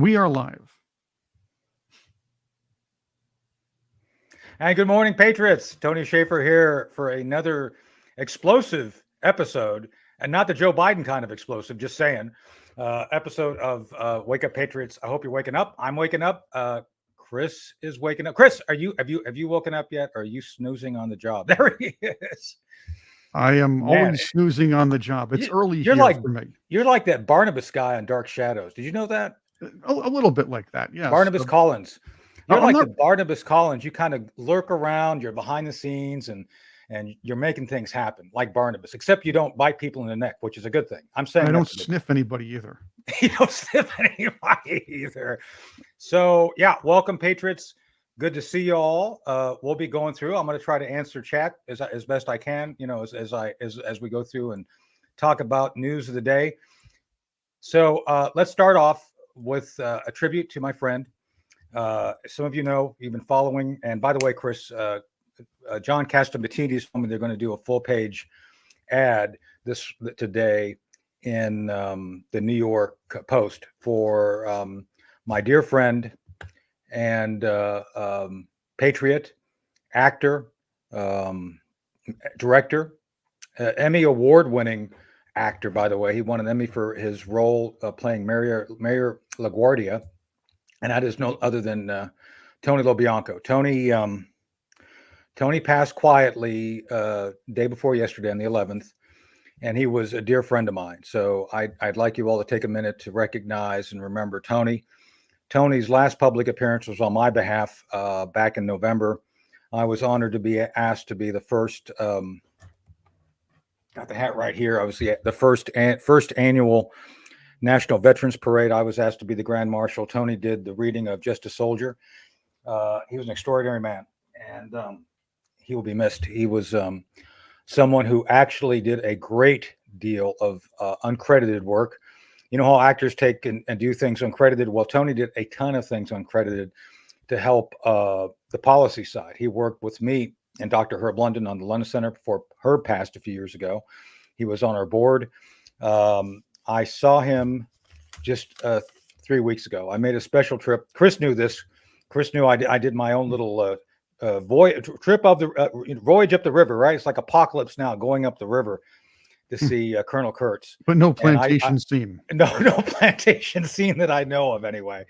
We are live. And good morning, Patriots. Tony Shaffer here for another explosive episode, and not the Joe Biden kind of explosive, just saying, episode of Wake Up Patriots. I hope you're waking up. I'm waking up. Chris is waking up. Chris, have you woken up yet? Or are you snoozing on the job? There he is. I am Man, always snoozing on the job. It's early you're here like for me. you're like that Barnabas guy on Dark Shadows. Did you know that? A little bit like that, yes. Barnabas Collins. You're I'm like not. the Barnabas Collins. You kind of lurk around. You're behind the scenes, and you're making things happen like Barnabas. Except you don't bite people in the neck, which is a good thing. I'm saying I don't that's a good sniff anybody either. thing. You don't sniff anybody either. So yeah, welcome Patriots. Good to see you all. We'll be going through. I'm going to try to answer chat as best I can. You know, as we go through and talk about news of the day. So let's start off with a tribute to my friend. Some of you know you've been following, and by the way, Chris, John Castamatidis told me they're going to do a full page ad today in the New York Post for my dear friend and patriot, actor, director, Emmy award-winning actor. By the way, he won an Emmy for his role playing Mayor LaGuardia. And that is no other than Tony LoBianco. Tony passed quietly day before yesterday on the 11th, and he was a dear friend of mine. So I'd like you all to take a minute to recognize and remember Tony. Tony's last public appearance was on my behalf back in November. I was honored to be asked to be the first. Got the hat right here. Obviously, the first annual National Veterans Parade. I was asked to be the Grand Marshal. Tony did the reading of Just a Soldier. He was an extraordinary man, and he will be missed. He was someone who actually did a great deal of uncredited work. You know how actors take and do things uncredited? Well, Tony did a ton of things uncredited to help the policy side. He worked with me and Dr. Herb London on the London Center before Herb passed a few years ago. He was on our board. I saw him just 3 weeks ago. I made a special trip. Chris knew this. Chris knew I did my own little voyage up the river, right? It's like Apocalypse Now, going up the river to see Colonel Kurtz. But no plantation scene. No plantation scene that I know of anyway.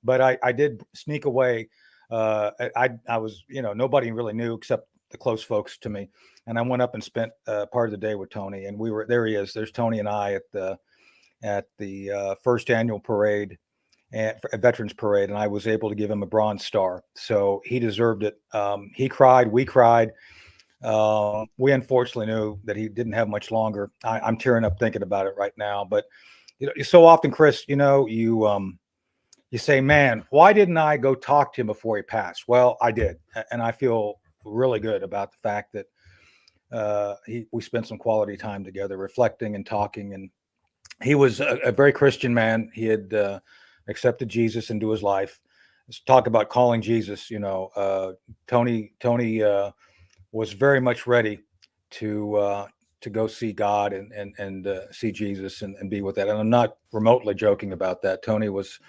But I did sneak away. I was, nobody really knew except the close folks to me. And I went up and spent part of the day with Tony. And there he is. There's Tony and I at the first annual parade, Veterans Parade, and I was able to give him a Bronze Star. So he deserved it. He cried. We cried. We unfortunately knew that he didn't have much longer. I'm tearing up thinking about it right now. But so often, Chris, you say, man, why didn't I go talk to him before he passed? Well, I did, and I feel really good about the fact that we spent some quality time together, reflecting and talking. And he was a very Christian man. He had accepted Jesus into his life. Let's talk about calling Jesus. Tony was very much ready to go see God and see Jesus and be with that. And I'm not remotely joking about that. Tony was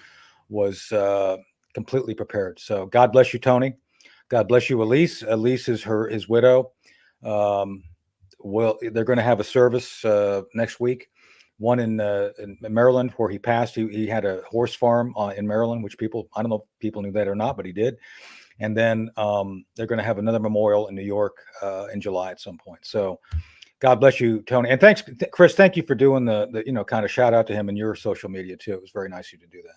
completely prepared. So God bless you, Tony. God bless you, Elise. Elise is his widow. Well, they're going to have a service next week. One in Maryland where he passed. He had a horse farm in Maryland, which I don't know if people knew that or not, but he did. And then they're going to have another memorial in New York in July at some point. So God bless you, Tony. And thanks, Chris. Thank you for doing the kind of shout out to him in your social media too. It was very nice of you to do that.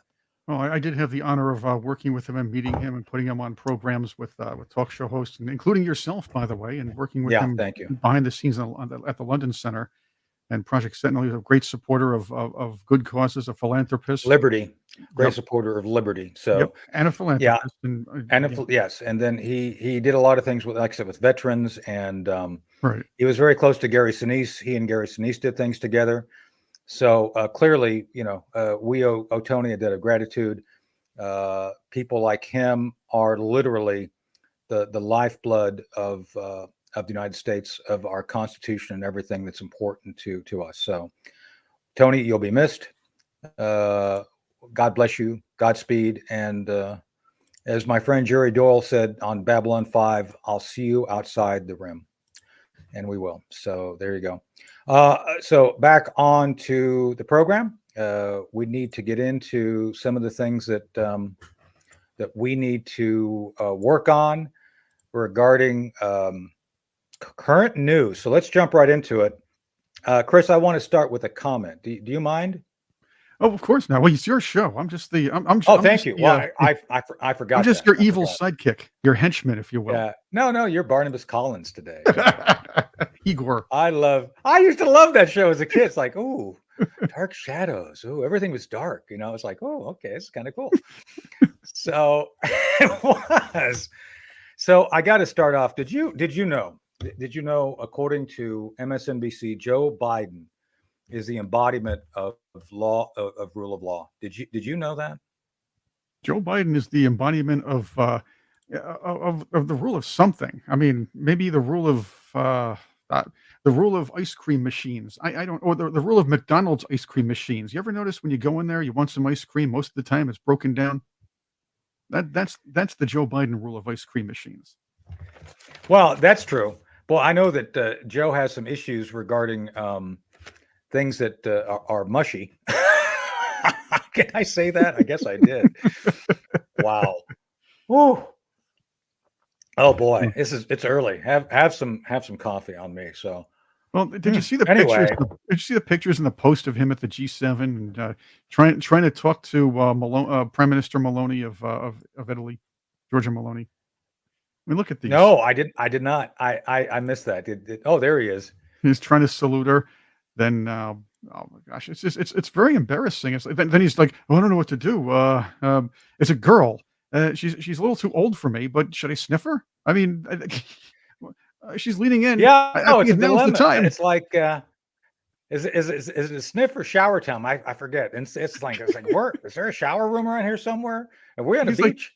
Well, I did have the honor of working with him and meeting him and putting him on programs with talk show hosts, and including yourself, by the way, and working with him thank you. behind the scenes at the London Center and Project Sentinel. He's a great supporter of good causes, a philanthropist. Liberty, great supporter of liberty. So and a philanthropist. Yes, and then he did a lot of things with, like I said, with veterans, and right. He was very close to Gary Sinise. He and Gary Sinise did things together. So clearly, we owe Tony a debt of gratitude. People like him are literally the lifeblood of the United States, of our Constitution, and everything that's important to us. So, Tony, you'll be missed. God bless you, Godspeed, and as my friend Jerry Doyle said on Babylon 5, I'll see you outside the rim. And we will. So there you go. So back on to the program. We need to get into some of the things that that we need to work on regarding current news. So let's jump right into it. Chris, I want to start with a comment. Do you mind? Oh, of course not. Well, it's your show. I'm just the. Oh, I'm thank just you. the. Well, I I'm forgot just that. your I evil forgot. sidekick, your henchman, if you will. Yeah. No, you're Barnabas Collins today. Igor. I used to love that show as a kid. It's like, ooh, Dark Shadows. Ooh, everything was dark. You know, it's like, oh, okay, this is kind of cool. So it was. So I got to start off. Did you know? Did you know? According to MSNBC, Joe Biden is the embodiment of law of rule of law. Did you know that? Joe Biden is the embodiment of the rule of something. I mean, maybe uh, the rule of ice cream machines. I don't, or the rule of McDonald's ice cream machines. You ever notice when you go in there, you want some ice cream, most of the time it's broken down. That's the Joe Biden rule of ice cream machines. Well, that's true. Well, I know that Joe has some issues regarding things that are mushy. Can I say that? I guess I did. Wow. Woo. Oh boy, it's early. Have some coffee on me. So Well, did you see the pictures? anyway, Did you see the pictures in the post of him at the G7 and trying to talk to Prime Minister Maloney of Italy, Giorgia Maloney? I mean, look at these. no, I did not. I missed that. Oh, there he is. He's trying to salute her. Then, oh my gosh, it's very embarrassing. It's like, then he's like, oh, I don't know what to do. It's a girl. She's a little too old for me, but should I sniff her? I mean, she's leaning in. Yeah, I no, it's a think now's the dilemma. time. It's like is it a sniff or shower time? I forget. And it's like where is there a shower room around here somewhere? Are we on a He's like, beach?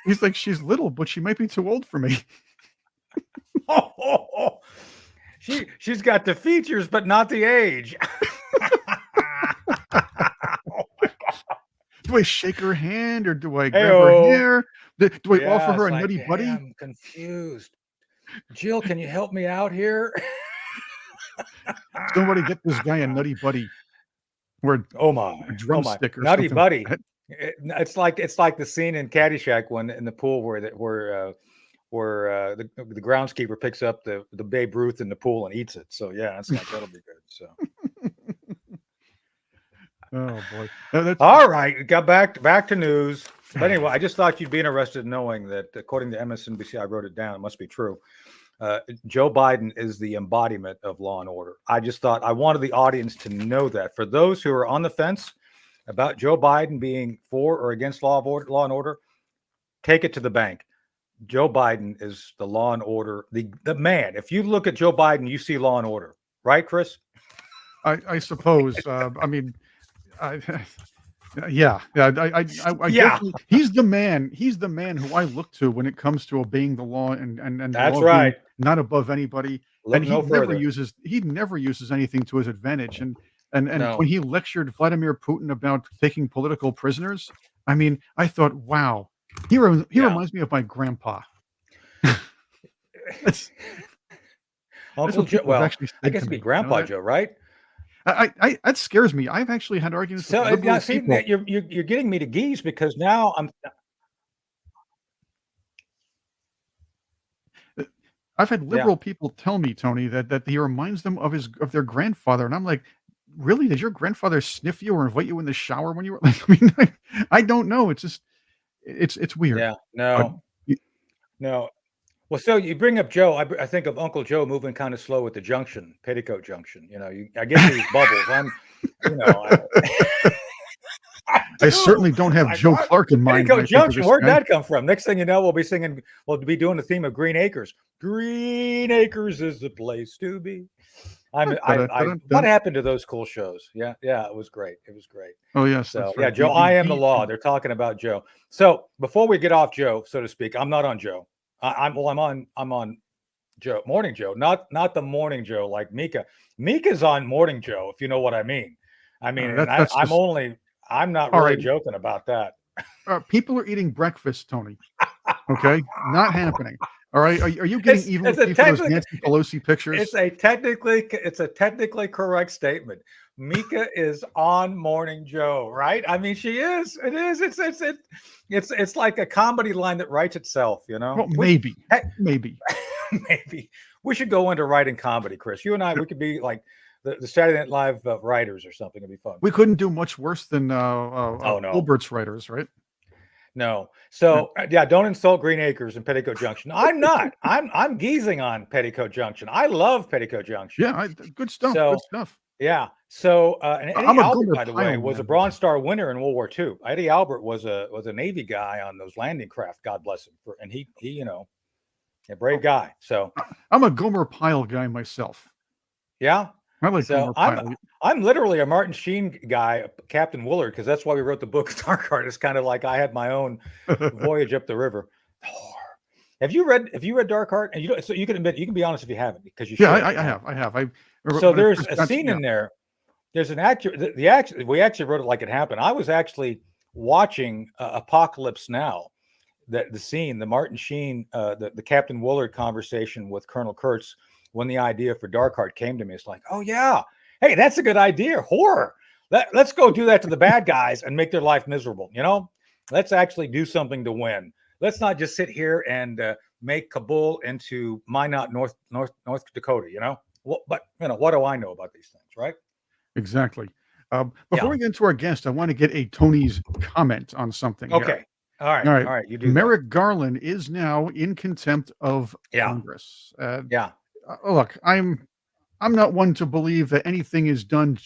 he's like, she's little, but she might be too old for me. She's got the features, but not the age. Do I shake her hand or do I grab her hair? Do I offer her a like, nutty hey, buddy? I'm confused. Jill, can you help me out here? Somebody get this guy a nutty buddy or Oh my, a drumstick or nutty something like buddy. that. It's like the scene in Caddyshack when in the pool where the groundskeeper picks up the Babe Ruth in the pool and eats it. So yeah, it's like that'll be good. So Oh boy. all right, got back to news. But anyway, I just thought you'd be interested in knowing that according to MSNBC, I wrote it down. It must be true. Joe Biden is the embodiment of law and order. I just thought I wanted the audience to know that. For those who are on the fence about Joe Biden being for or against law and order, take it to the bank. Joe Biden is the law and order, the man. If you look at Joe Biden, you see law and order, right, Chris? I suppose. I mean, yeah. I Yeah, guess he's the man. He's the man who I look to when it comes to obeying the law and that's law being right. not above anybody. Look And no further. he never uses anything to his advantage. And No. when he lectured Vladimir Putin about taking political prisoners, I mean, I thought, wow, he reminds me of my grandpa. That's Uncle what Joe. people have Well, actually I said guess to it'd be me. You know Grandpa that? Joe, right? That scares me. I've actually had arguments with So now, liberal see, people. you're getting me to geese because now I'm. I've had Yeah, liberal people tell me, Tony, that he reminds them of their grandfather, and I'm like, "Really? Did your grandfather sniff you or invite you in the shower when you were?" Like, I mean, I don't know. It's just it's weird. yeah, But no. Well, so you bring up Joe. I think of Uncle Joe moving kind of slow at the junction, Petticoat Junction. You know, I get these bubbles. You know, I certainly don't have like Joe what? Clark in mind when Petticoat I think of Junction. this Where'd guy. that come from? Next thing you know, we'll be doing the theme of Green Acres. Green Acres is the place to be. What happened to those cool shows? Yeah, it was great. It was great. Oh yes, So that's yeah, right. Joe, I am the law. They're talking about Joe. So before we get off Joe, so to speak, I'm not on Joe. I'm on Joe, Morning Joe, not the Morning Joe like Mika. Mika's on Morning Joe, if you know what I mean. I mean, That's I'm just I'm not All really right. joking about that. People are eating breakfast, Tony. Okay, not happening. All right. Are you getting It's even it's with a me for those technical Nancy Pelosi pictures? it's a technically correct statement. Mika is on Morning Joe, right? I mean, she is. It is. It's like a comedy line that writes itself. You know, Well, maybe, hey, maybe. maybe we should go into writing comedy, Chris. You and I, we could be like the Saturday Night Live writers or something. It'd be fun. We couldn't do much worse than Oh no, Colbert's writers, right? no. Yeah, So yeah, don't insult Green Acres and Petticoat Junction. I'm not. I'm geezing on Petticoat Junction. I love Petticoat Junction. yeah. Good stuff. Good So stuff. yeah. So and Eddie I'm a Albert, Gomer by the way, Pyle was a man. Bronze Star winner in World War II. Eddie Albert was a Navy guy on those landing craft. God bless him. And he you know, a brave guy. So I'm a Gomer Pyle guy myself. yeah. I like So Gomer Pyle. I'm literally a Martin Sheen guy, Captain Willard, because that's why we wrote the book Dark Heart. It's kind of like I had my own voyage up the river. Have you read Dark Heart? And you don't, so you can admit, you can be honest if you haven't, because you Yeah, should. I have. I have. I So when I there's first a got scene yeah. in there. There's an actor. The action. We actually wrote it like it happened. I was actually watching Apocalypse Now. That the scene, the Martin Sheen, the Captain Willard conversation with Colonel Kurtz, when the idea for Dark Heart came to me, it's like, oh yeah, hey, that's a good idea. Horror. Let's go do that to the bad guys and make their life miserable. You know, let's actually do something to win. Let's not just sit here and make Kabul into Minot, North Dakota. You know, but you know, what do I know about these things, right? Exactly. Before Yeah. we get into our guest, I want to get a Tony's comment on something here. Okay. All right. All right. All right. You do that. Merrick Garland is now in contempt of Yeah. Congress. Yeah. Look, I'm not one to believe that anything is done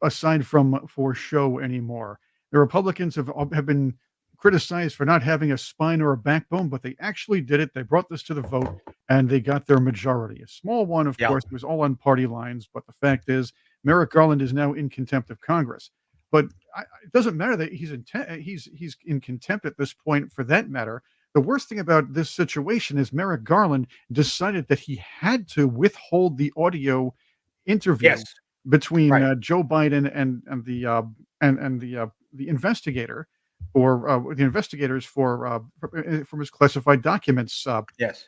aside from for show anymore. The Republicans have been criticized for not having a spine or a backbone, but they actually did it. They brought this to the vote and they got their majority. A small one, of Yeah. course, it was all on party lines, but the fact is Merrick Garland is now in contempt of Congress. But it doesn't matter that he's in contempt at this point for that matter. The worst thing about this situation is Merrick Garland decided that he had to withhold the audio interview Yes. between Right. Joe Biden and the investigator or the investigators for from his classified documents. Yes.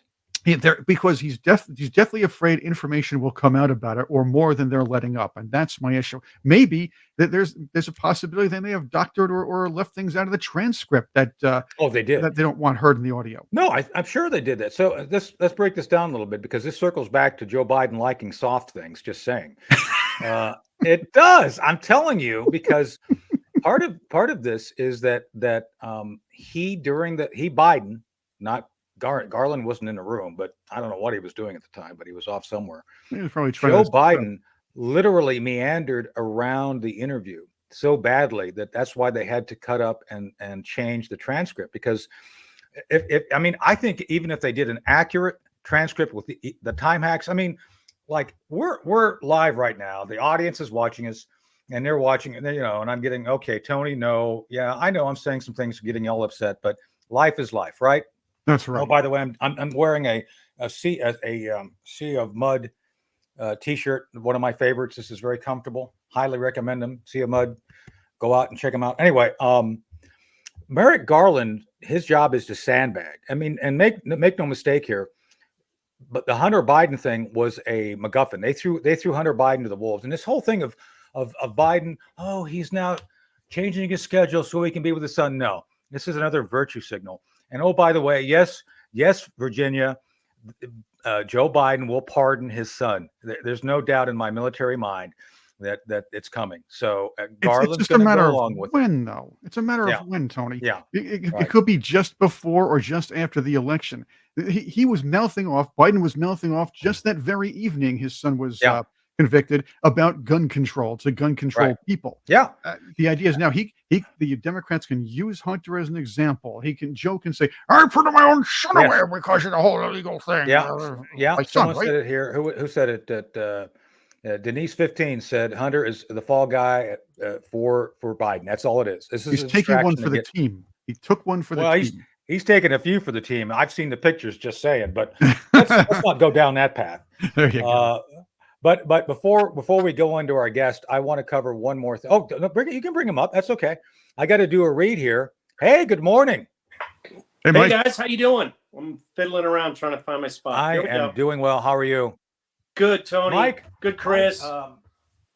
Because he's definitely afraid information will come out about it or more than they're letting up, and that's my issue. Maybe that there's a possibility they may have doctored or left things out of the transcript that Oh, they did. that they don't want heard in the audio. No, I'm sure they did that. So let's break this down a little bit because this circles back to Joe Biden liking soft things. Just saying, it does. I'm telling you because part of this is that Biden, not Garland wasn't in the room, but I don't know what he was doing at the time, but he was off somewhere. He was probably trying Joe to Biden literally meandered around the interview so badly that's why they had to cut up and change the transcript because if I mean I think even if they did an accurate transcript with the time hacks, I mean like we're live right now, the audience is watching us and they're watching and you know and I'm getting okay Tony no yeah I know I'm saying some things getting all upset but life is life, right? That's right. Oh, by the way, I'm wearing a sea of mud t-shirt, one of my favorites. This is very comfortable. Highly recommend them. Sea of Mud. Go out and check them out. Anyway, Merrick Garland, his job is to sandbag. I mean, and make no mistake here, but the Hunter Biden thing was a MacGuffin. They threw Hunter Biden to the wolves, and this whole thing of Biden, oh, he's now changing his schedule so he can be with his son. No, this is another virtue signal. And oh, by the way, yes, Virginia, Joe Biden will pardon his son. There's no doubt in my military mind that it's coming. So Garland's just a going to matter go of along with when, though. It's a matter of when, Tony. Yeah. It Right. could be just before or just after the election. He was mouthing off. Biden was mouthing off just that very evening. His son was convicted about gun control to gun control people. Yeah. The idea is now the Democrats can use Hunter as an example. Joe can say, "I put my own son away because of the whole illegal thing." Yeah. My Someone son, said it here. Who said it? That Denise 15 said Hunter is the fall guy for Biden. That's all it is. This is he's taking one for the team. He took one for the team. He's taking a few for the team. I've seen the pictures, just saying, but let's not go down that path. There you go. But before we go into our guest, I want to cover one more thing. Oh, no, you can bring him up. That's okay. I got to do a read here. Hey, good morning. Hey, Mike. Hey guys, how you doing? I'm fiddling around trying to find my spot. I am doing well. How are you? Good, Tony. Mike. Good, Chris.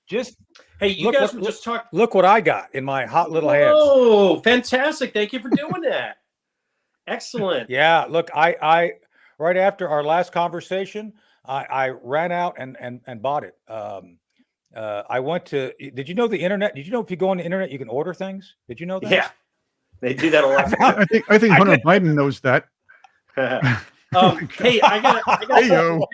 Just hey, you guys were just talking. Look what I got in my hot little hands. Oh, fantastic! Thank you for doing that. Excellent. Yeah. Look, I right after our last conversation, I ran out and bought it. I went to. Did you know the internet? Did you know if you go on the internet you can order things? Did you know that? Yeah, they do that a lot. I think Hunter Biden knows that. Hey, I got. Hey-o.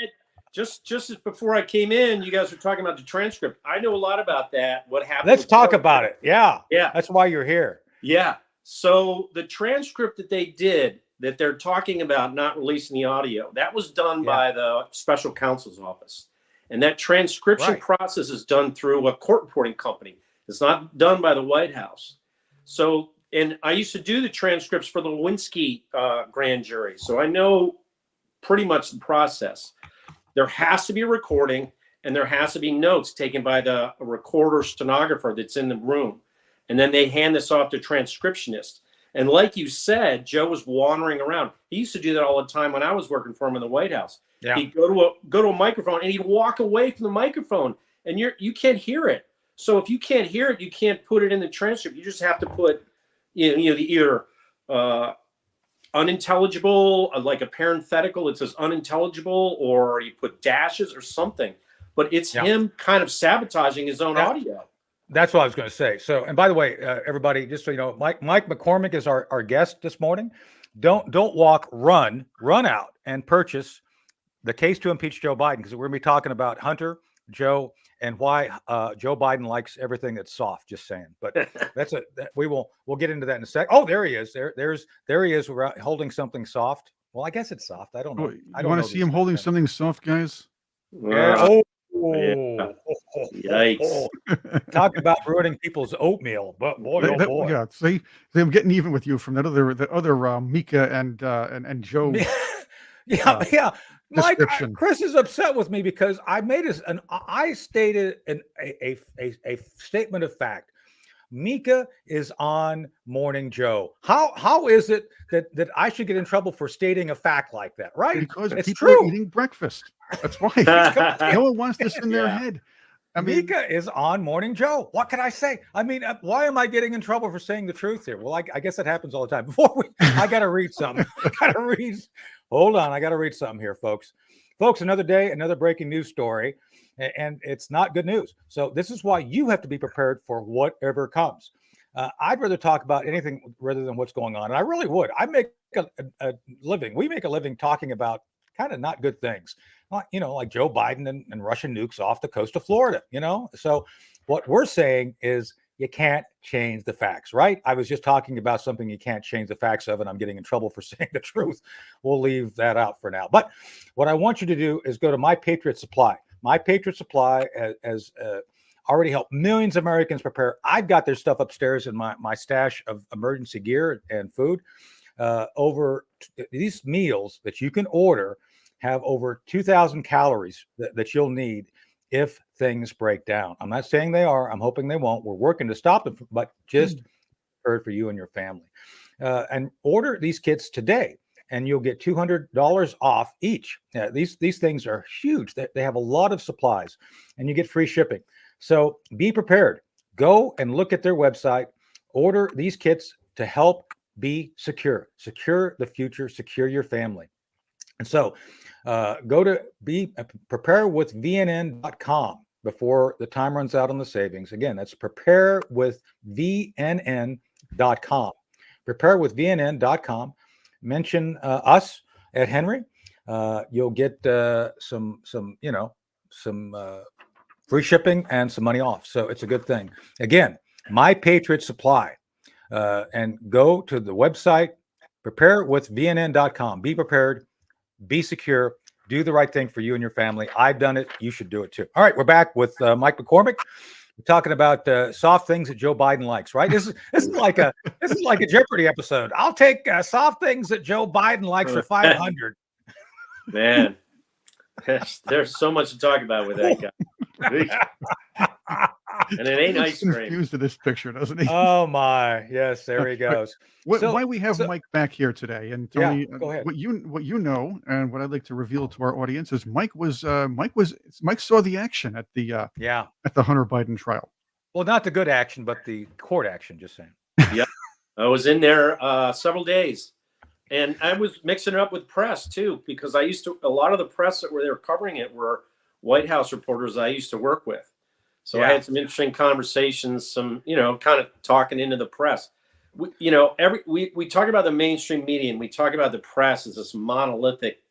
Just before I came in, you guys were talking about the transcript. I know a lot about that. What happened? Let's talk about it. Yeah. Yeah. That's why you're here. Yeah. So the transcript that they did that they're talking about not releasing the audio, that was done by the special counsel's office. And that transcription process is done through a court reporting company. It's not done by the White House. So, and I used to do the transcripts for the Lewinsky grand jury. So I know pretty much the process. There has to be a recording and there has to be notes taken by the recorder stenographer that's in the room. And then they hand this off to transcriptionist. And like you said, Joe was wandering around. He used to do that all the time when I was working for him in the White House. Yeah. He'd go to a microphone and he'd walk away from the microphone and you can't hear it. So if you can't hear it, you can't put it in the transcript. You just have to put either unintelligible, like a parenthetical that says unintelligible, or you put dashes or something. But it's him kind of sabotaging his own audio. That's what I was going to say. So, and by the way, everybody, just so you know, Mike McCormick is our guest this morning. Don't walk, run out and purchase the Case to Impeach Joe Biden, because we're going to be talking about Hunter, Joe, and why Joe Biden likes everything that's soft. Just saying. But we'll get into that in a sec. Oh, there he is. There he is holding something soft. Well, I guess it's soft. I don't know. You want to see him holding something soft, guys? Yeah. Yeah. Yikes. Talk about ruining people's oatmeal, but boy, boy. Yeah, see, I'm getting even with you from the other Mika and Joe. Yeah. Mike, Chris is upset with me because I made I stated a statement of fact. Mika is on Morning Joe. How is it that I should get in trouble for stating a fact like that? Right? Because it's people true. are eating breakfast. That's why. No one wants this in their head. I mean, Mika is on Morning Joe. What can I say? I mean, why am I getting in trouble for saying the truth here? Well, I guess that happens all the time. I got to read something. Hold on. I got to read something here, folks. Folks, another day, another breaking news story, and it's not good news. So this is why you have to be prepared for whatever comes. I'd rather talk about anything rather than what's going on. And I really would. I make a living. We make a living talking about kind of not good things. Like Joe Biden and Russian nukes off the coast of Florida, So what we're saying is you can't change the facts, right? I was just talking about something you can't change the facts of, and I'm getting in trouble for saying the truth. We'll leave that out for now. But what I want you to do is go to My Patriot Supply. My Patriot Supply has already helped millions of Americans prepare. I've got their stuff upstairs in my stash of emergency gear and food. These meals that you can order have over 2,000 calories that you'll need if things break down. I'm not saying they are. I'm hoping they won't. We're working to stop them, but just prepared for you and your family. And order these kits today, and you'll get $200 off each. These things are huge. They have a lot of supplies, and you get free shipping. So be prepared. Go and look at their website. Order these kits to help be secure. Secure the future. Secure your family. And so go to preparewithvnn.com before the time runs out on the savings. Again, that's preparewithvnn.com. Preparewithvnn.com. Mention us at Henry. You'll get some free shipping and some money off. So it's a good thing. Again, My Patriot Supply. And go to the website, preparewithvnn.com. Be prepared. Be secure. Do the right thing for you and your family. I've done it. You should do it too. All right, we're back with Mike McCormick. We're talking about soft things that Joe Biden likes. Right? This is like a Jeopardy episode. I'll take soft things that Joe Biden likes for 500. Man, There's so much to talk about with that guy. And it ain't ice cream. Confused in this picture, doesn't he? Oh my, yes, there he goes. Why we have Mike back here today? And tell me go ahead. what you know, and what I'd like to reveal to our audience is Mike saw the action at the Hunter Biden trial. Well, not the good action, but the court action. Just saying. Yeah, I was in there several days, and I was mixing it up with press too, because a lot of the press that they were covering it were White House reporters I used to work with. So I had some interesting conversations, some, kind of talking into the press. We talk about the mainstream media, and we talk about the press as this monolithic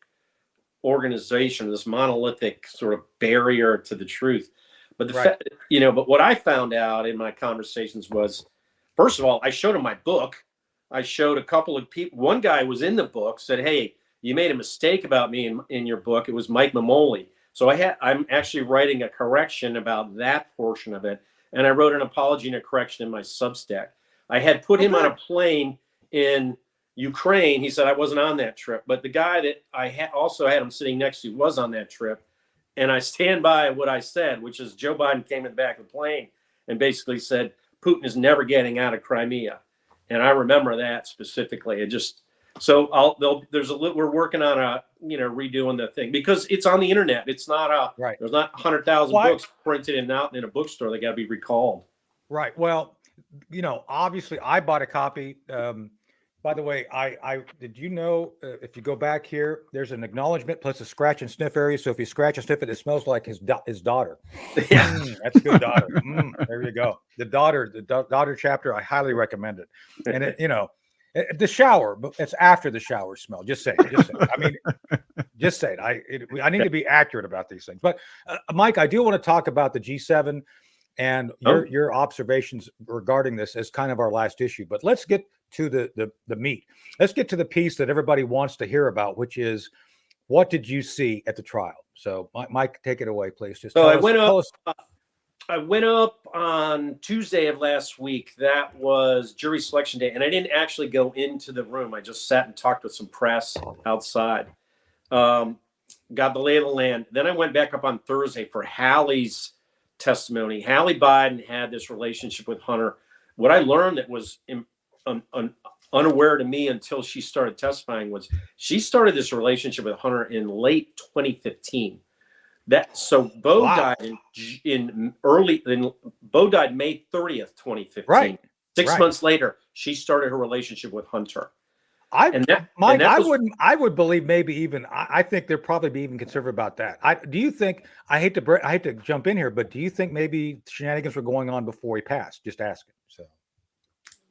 organization, this monolithic sort of barrier to the truth. But but what I found out in my conversations was, first of all, I showed him my book. I showed a couple of people. One guy was in the book, said, "Hey, you made a mistake about me in your book." It was Mike Mamoli. So I'm actually writing a correction about that portion of it. And I wrote an apology and a correction in my Substack. I had put him on a plane in Ukraine. He said I wasn't on that trip, but the guy that I also had him sitting next to was on that trip. And I stand by what I said, which is Joe Biden came in the back of the plane and basically said, Putin is never getting out of Crimea. And I remember that specifically. It just, we're working on redoing the thing, because it's on the internet. It's not there's not 100,000 books printed and out in a bookstore. They got to be recalled. Right. Well, obviously I bought a copy. By the way, I did you know if you go back here, there's an acknowledgement plus a scratch and sniff area. So if you scratch and sniff it, it smells like his daughter. That's a good daughter. There you go. The daughter chapter, I highly recommend it. And the shower, but it's after the shower smell. Just say it. I mean, just say it. I need to be accurate about these things. But Mike, I do want to talk about the G7 and your observations regarding this as kind of our last issue. But let's get to the meat. Let's get to the piece that everybody wants to hear about, which is, what did you see at the trial? So, Mike, take it away, please. I went up on Tuesday of last week. That was jury selection day, and I didn't actually go into the room. I just sat and talked with some press outside. Got the lay of the land. Then I went back up on Thursday for Hallie's testimony. Hallie Biden had this relationship with Hunter. What I learned that was unaware to me until she started testifying was she started this relationship with Hunter in late 2015. Bo died Bo died May 30th, 2015. Right. 6 months later, she started her relationship with Hunter. I would believe maybe even, I think they'd probably be even conservative about that. Do you think, I hate to jump in here, but do you think maybe shenanigans were going on before he passed? Just asking. So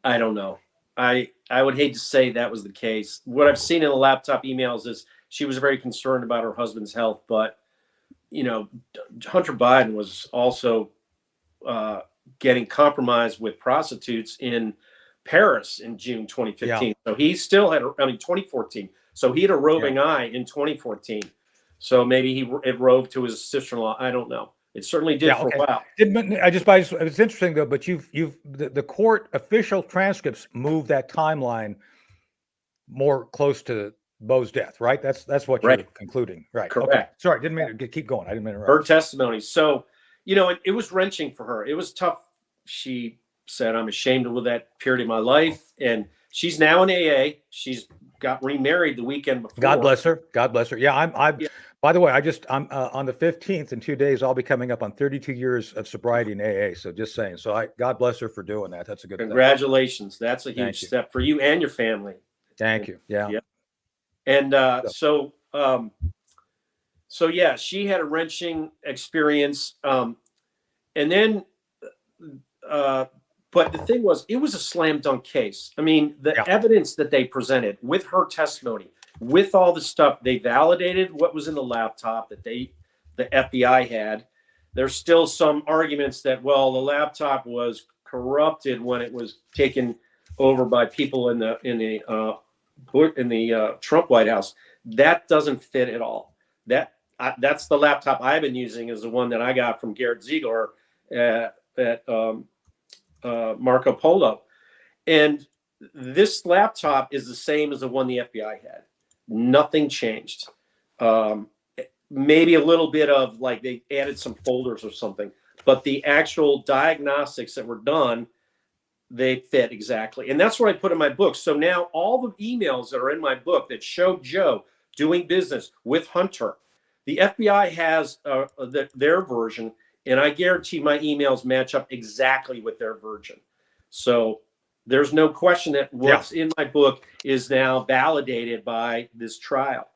I don't know. I would hate to say that was the case. What I've seen in the laptop emails is she was very concerned about her husband's health, but Hunter Biden was also getting compromised with prostitutes in Paris in June 2015. So he still had, 2014. So he had a roving eye in 2014. So maybe it roved to his sister-in-law. I don't know. It certainly did for a while. It's interesting though, but the court official transcripts move that timeline more close to Bo's death, right? That's what you're concluding, right? Correct. Okay. Sorry, didn't mean to keep going. I didn't mean to Her interrupt. testimony. So, it was wrenching for her. It was tough. She said, "I'm ashamed of that period of my life," and she's now in AA. She's got remarried the weekend before. God bless her. God bless her. Yeah, By the way, I'm on the 15th in 2 days. I'll be coming up on 32 years of sobriety in AA. So just saying. So God bless her for doing that. That's a good. Congratulations. That's a huge step for you and your family. Thank you. Yeah. And she had a wrenching experience. And then, but the thing was, it was a slam dunk case. I mean, the evidence that they presented with her testimony, with all the stuff, they validated what was in the laptop that the FBI had. There's still some arguments that, the laptop was corrupted when it was taken over by people in the Trump White House. That doesn't fit at all. That's the laptop I've been using, is the one that I got from Garrett Ziegler at Marco Polo. And this laptop is the same as the one the FBI had. Nothing changed. maybe a little bit of like they added some folders or something, but the actual diagnostics that were done, they fit exactly. And that's what I put in my book. So now all the emails that are in my book that show Joe doing business with Hunter, the FBI has their version, and I guarantee my emails match up exactly with their version. So there's no question that what's in my book is now validated by this trial.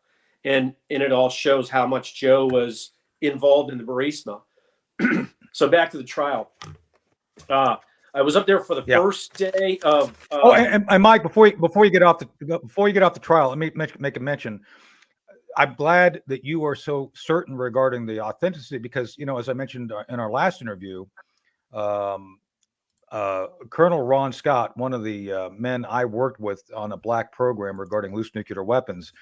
And it all shows how much Joe was involved in the Burisma. So back to the trial. I was up there for the first day of. And Mike, before you get off the trial, let me make a mention. I'm glad that you are so certain regarding the authenticity, because as I mentioned in our last interview, Colonel Ron Scott, one of the men I worked with on a black program regarding loose nuclear weapons,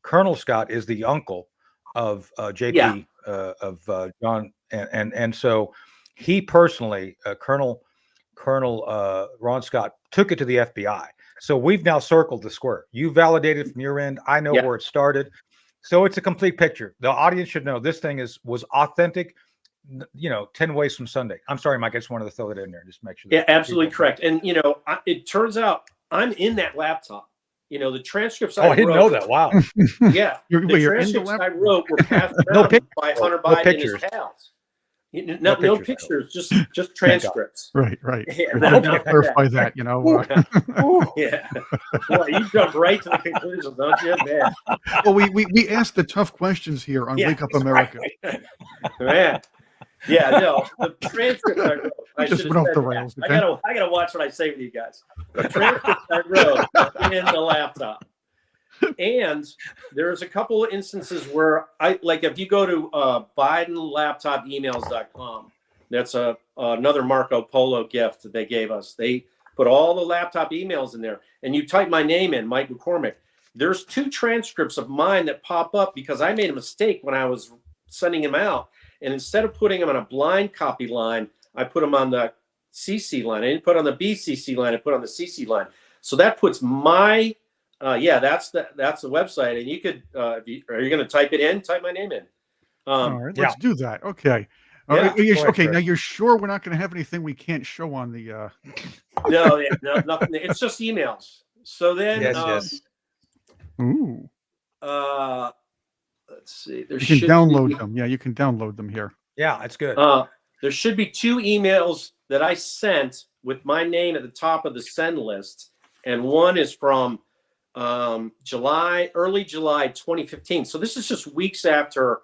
Colonel Scott is the uncle of JP of John, and so he personally, Colonel Ron Scott, took it to the FBI. So we've now circled the square. You validated from your end. I know where it started. So it's a complete picture. The audience should know this thing was authentic. 10 ways from Sunday. I'm sorry, Mike. I just wanted to throw that in there. Just make sure. Yeah, absolutely correct. And it turns out I'm in that laptop. The transcripts I didn't know that. Wow. Yeah. The transcripts I wrote were passed around by Hunter Biden and his pals. No pictures, just transcripts. Right. Yeah, clarify that, Yeah. Well, you jump right to the conclusion, don't you? Man. Well, we asked the tough questions here on Wake Up America. Man. Yeah, no, the transcript I wrote. I just went off the rails. Okay? I gotta watch what I say with you guys. The transcript I wrote are in the laptop. And there's a couple of instances where if you go to BidenLaptopEmails.com, that's another Marco Polo gift that they gave us. They put all the laptop emails in there, and you type my name in, Mike McCormick. There's 2 transcripts of mine that pop up because I made a mistake when I was sending them out. And instead of putting them on a blind copy line, I put them on the CC line. I didn't put on the BCC line. I put on the CC line. So that puts my that's the website. And you could are you going to type it in? Type my name in. All right, let's do that. Okay. Okay. Now you're sure we're not going to have anything we can't show on the? No, nothing. It's just emails. So then, yes. Ooh. Let's see. You can download them. Yeah, you can download them here. Yeah, it's good. There should be 2 emails that I sent with my name at the top of the send list, and one is from early July 2015. So this is just weeks after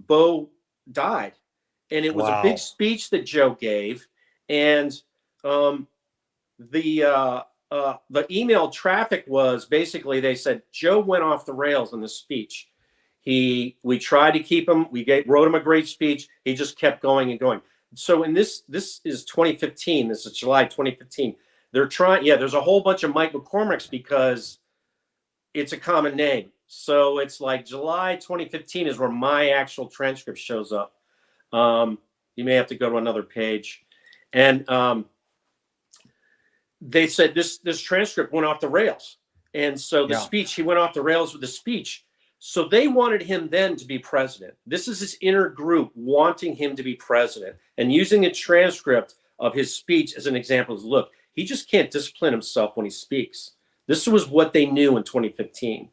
Bo died, and it was a big speech that Joe gave, and the email traffic was basically they said Joe went off the rails in the speech. We tried to keep him. Wrote him a great speech. He just kept going and going. So in this is 2015. This is July 2015. They're trying. Yeah, there's a whole bunch of Mike McCormicks because it's a common name. So it's like July 2015 is where my actual transcript shows up. You may have to go to another page, and they said this transcript went off the rails, and so the speech, he went off the rails with the speech. So they wanted him then to be president. This is his inner group wanting him to be president and using a transcript of his speech as an example. Look, he just can't discipline himself when he speaks. This was what they knew in 2015.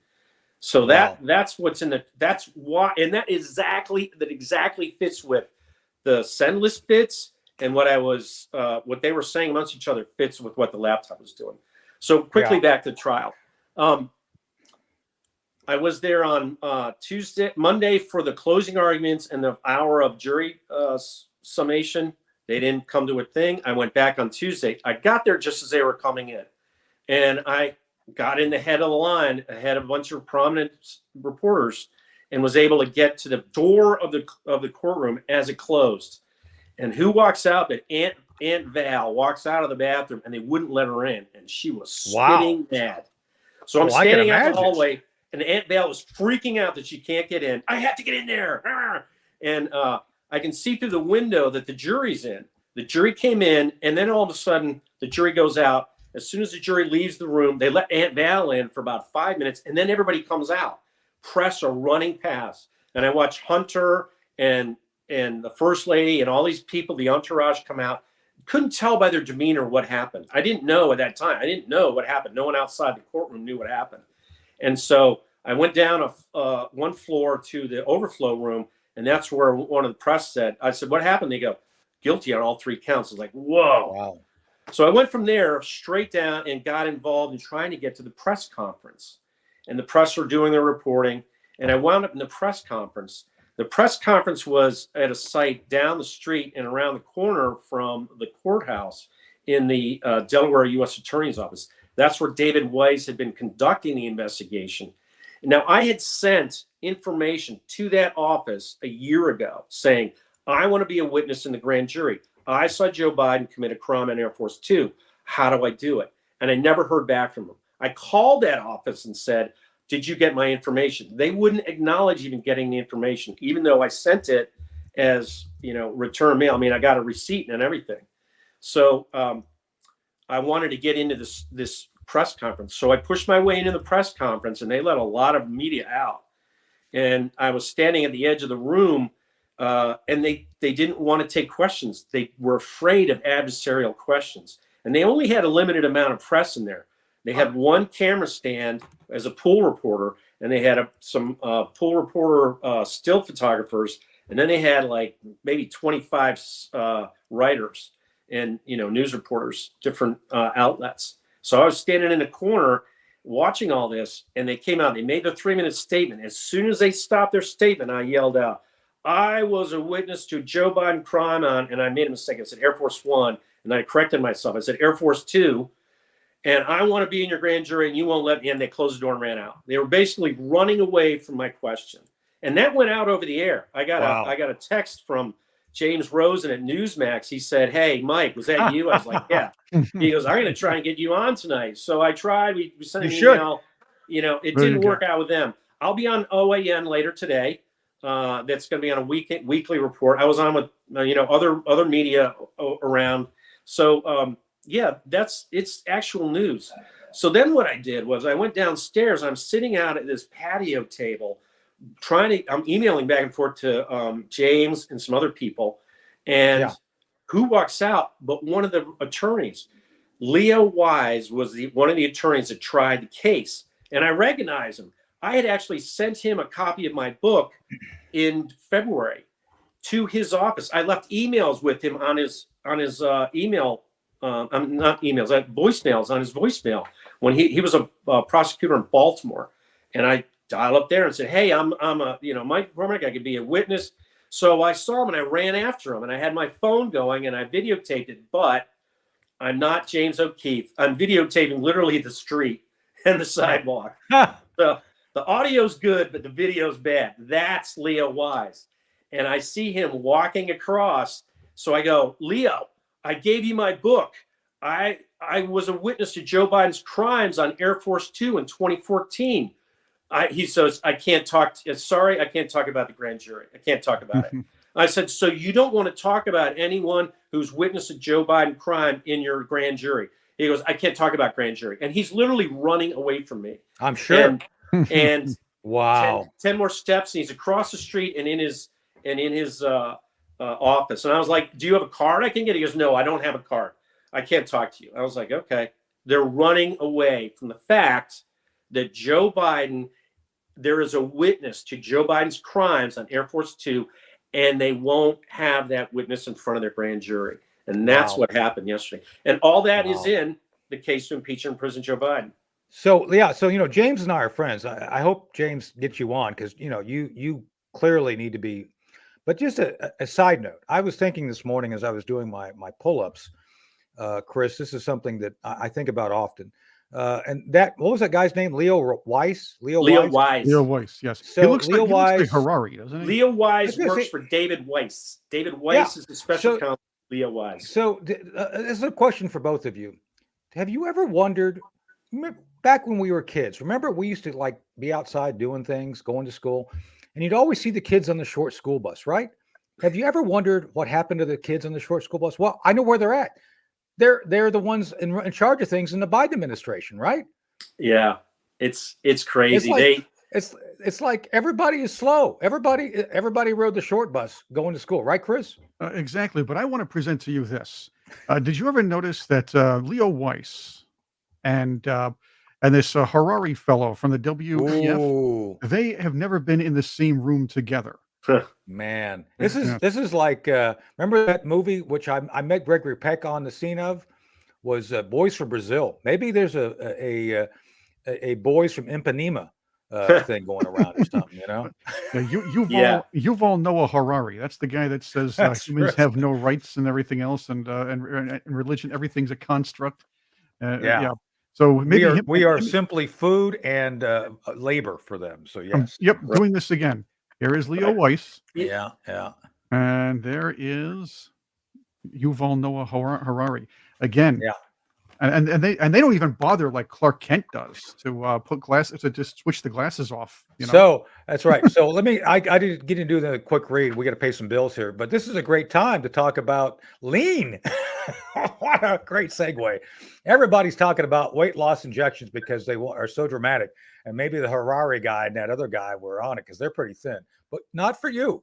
So that's what's in that's why, and that exactly fits with the send list fits, and what they were saying amongst each other fits with what the laptop was doing. So quickly back to trial. I was there on Monday for the closing arguments and the hour of jury summation. They didn't come to a thing. I went back on Tuesday. I got there just as they were coming in, and I got in the head of the line, ahead of a bunch of prominent reporters, and was able to get to the door of the courtroom as it closed. And who walks out? But Aunt Val walks out of the bathroom, and they wouldn't let her in, and she was spitting mad. So I'm standing out in the hallway. And Aunt Val was freaking out that she can't get in. I have to get in there. And I can see through the window that the jury's in. The jury came in, and then all of a sudden, the jury goes out. As soon as the jury leaves the room, they let Aunt Val in for about 5 minutes, and then everybody comes out. Press are running past. and I watched Hunter and the first lady and all these people, the entourage, come out. Couldn't tell by their demeanor what happened. I didn't know at that time. I didn't know what happened. No one outside the courtroom knew what happened. And so I went down one floor to the overflow room, and that's where one of the press said, I said, what happened? They go, guilty on all 3 counts. I was like, whoa. Wow. So I went from there straight down and got involved in trying to get to the press conference. And the press were doing their reporting. And I wound up in the press conference. The press conference was at a site down the street and around the corner from the courthouse in the Delaware U.S. Attorney's Office. That's where David Weiss had been conducting the investigation. Now, I had sent information to that office a year ago saying, I want to be a witness in the grand jury. I saw Joe Biden commit a crime on Air Force Two. How do I do it? And I never heard back from him. I called that office and said, did you get my information? They wouldn't acknowledge even getting the information, even though I sent it as, return mail. I mean, I got a receipt and everything. So I wanted to get into this press conference. So I pushed my way into the press conference, and they let a lot of media out. And I was standing at the edge of the room, and they didn't want to take questions. They were afraid of adversarial questions. And they only had a limited amount of press in there. They had one camera stand as a pool reporter, and they had some pool reporter still photographers, and then they had like maybe 25 writers and news reporters, different outlets. So I was standing in a corner watching all this, and they came out. They made their 3-minute statement. As soon as they stopped their statement, I yelled out, "I was a witness to Joe Biden crime on," and I made a mistake. I said Air Force One, and I corrected myself. I said Air Force Two. And I want to be in your grand jury, and you won't let me in. They closed the door and ran out. They were basically running away from my question. And that went out over the air. I got a text from James Rosen at Newsmax. He said, "Hey, Mike, was that you?" I was like, "Yeah." He goes, "I'm going to try and get you on tonight." So I tried. We sent an email. It didn't work out with them. I'll be on OAN later today. That's going to be on a weekly report. I was on with other media around. So yeah, it's actual news. So then what I did was I went downstairs. I'm sitting out at this patio table I'm emailing back and forth to James and some other people. And who walks out but one of the attorneys? Leo Wise was one of the attorneys that tried the case. And I recognize him. I had actually sent him a copy of my book in February to his office. I left emails with him on his email. Not emails, voicemails on his voicemail when he was a prosecutor in Baltimore. And I dial up there and said, "Hey, I'm Mike McCormick. I could be a witness." So I saw him and I ran after him, and I had my phone going and I videotaped it, but I'm not James O'Keefe. I'm videotaping literally the street and the sidewalk. So the audio's good, but the video's bad. That's Leo Wise. And I see him walking across. So I go, "Leo, I gave you my book. I was a witness to Joe Biden's crimes on Air Force Two in 2014. He says, I can't talk. Sorry, I can't talk about the grand jury. I can't talk about it. I said, so you don't want to talk about anyone who's witnessed a Joe Biden crime in your grand jury? He goes, I can't talk about grand jury. And he's literally running away from me. I'm sure. And wow. 10 more steps, and he's across the street and in his office. And I was like, do you have a card I can get? He goes, no, I don't have a card. I can't talk to you. I was like, okay. They're running away from the fact that Joe Biden, there is a witness to Joe Biden's crimes on Air Force Two, and they won't have that witness in front of their grand jury. And that's what happened yesterday. And all that is in the case to impeach and imprison Joe Biden. So, yeah. So, James and I are friends. I hope James gets you on because, you clearly need to be. But just a side note, I was thinking this morning as I was doing my pull-ups, Chris, this is something that I think about often. And what was that guy's name? Leo Weiss? Leo Wise. Leo Weiss, yes. So he looks Leo like Weiss, Harari, doesn't he? Leo Wise works for David Weiss. David Weiss is the special counsel. Leo Wise. So this is a question for both of you. Have you ever wondered, back when we were kids, remember we used to be outside doing things, going to school, and you'd always see the kids on the short school bus, right? Have you ever wondered what happened to the kids on the short school bus? Well, I know where they're at. They're the ones in charge of things in the Biden administration, right? Yeah, it's crazy. it's like everybody is slow. Everybody rode the short bus going to school, right, Chris? Exactly. But I want to present to you this. Did you ever notice that Leo Weiss and this Harari fellow from the WEF, Ooh, they have never been in the same room together. man, Yeah. this is like remember that movie which I met Gregory Peck on the scene of was Boys from Brazil. Maybe there's a Boys from Ipanema thing going around or something, you know? Yeah, Yeah. Yuval Noah Harari. That's the guy that says That's humans true. have no rights and everything else, and religion, everything's a construct. Yeah. Yeah. So maybe We are simply food and labor for them. So yes. yep, Right. doing this again. Here is Leo Right. Weiss, Yeah, yeah. and there is Yuval Noah Harari again. Yeah. And they don't even bother like Clark Kent does to put glasses to just switch the glasses off. So that's right. So I didn't get into the quick read. We got to pay some bills here, but this is a great time to talk about lean. What a great segue. Everybody's talking about weight loss injections because they are so dramatic. And maybe the Harari guy and that other guy were on it because they're pretty thin, but not for you.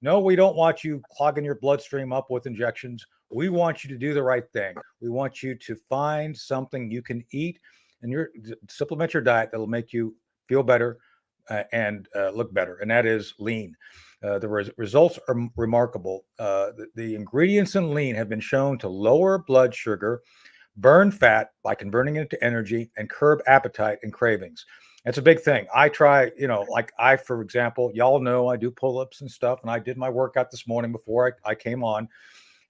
No, we don't want you clogging your bloodstream up with injections. We want you to do the right thing. We want you to find something you can eat and supplement your diet that'll make you feel better and look better. And that is lean. The results are remarkable. The ingredients in lean have been shown to lower blood sugar, burn fat by converting it into energy, and curb appetite and cravings. That's a big thing. I try, for example, y'all know I do pull-ups and stuff, and I did my workout this morning before I came on,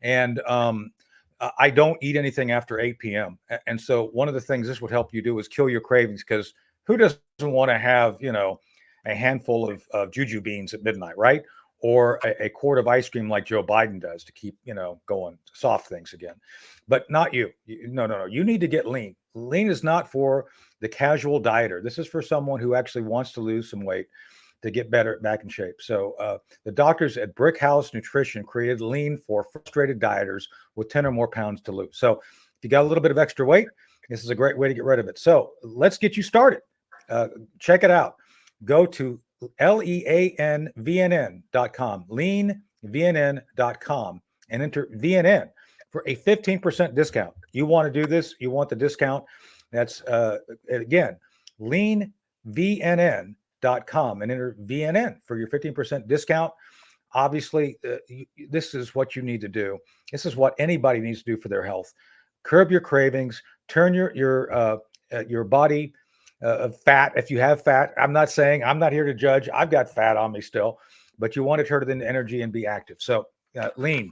and I don't eat anything after 8 p.m. And so one of the things this would help you do is kill your cravings, because who doesn't want to have, a handful of juju beans at midnight, right? Or a quart of ice cream like Joe Biden does to keep, going soft things again. But not you. No. You need to get lean. Lean is not for the casual dieter. This is for someone who actually wants to lose some weight to get back in shape. So the doctors at Brick House Nutrition created lean for frustrated dieters with 10 or more pounds to lose. So if you got a little bit of extra weight, this is a great way to get rid of it. So let's get you started. Check it out. Go to leanvnn.com, leanvnn.com, and enter VNN for a 15% discount. You want to do this? You want the discount? That's, again, leanvnn.com, and enter VNN for your 15% discount. Obviously, this is what you need to do. This is what anybody needs to do for their health. Curb your cravings, turn your body of fat. If you have fat, I'm not here to judge. I've got fat on me still, but you want to turn it into energy and be active. So lean.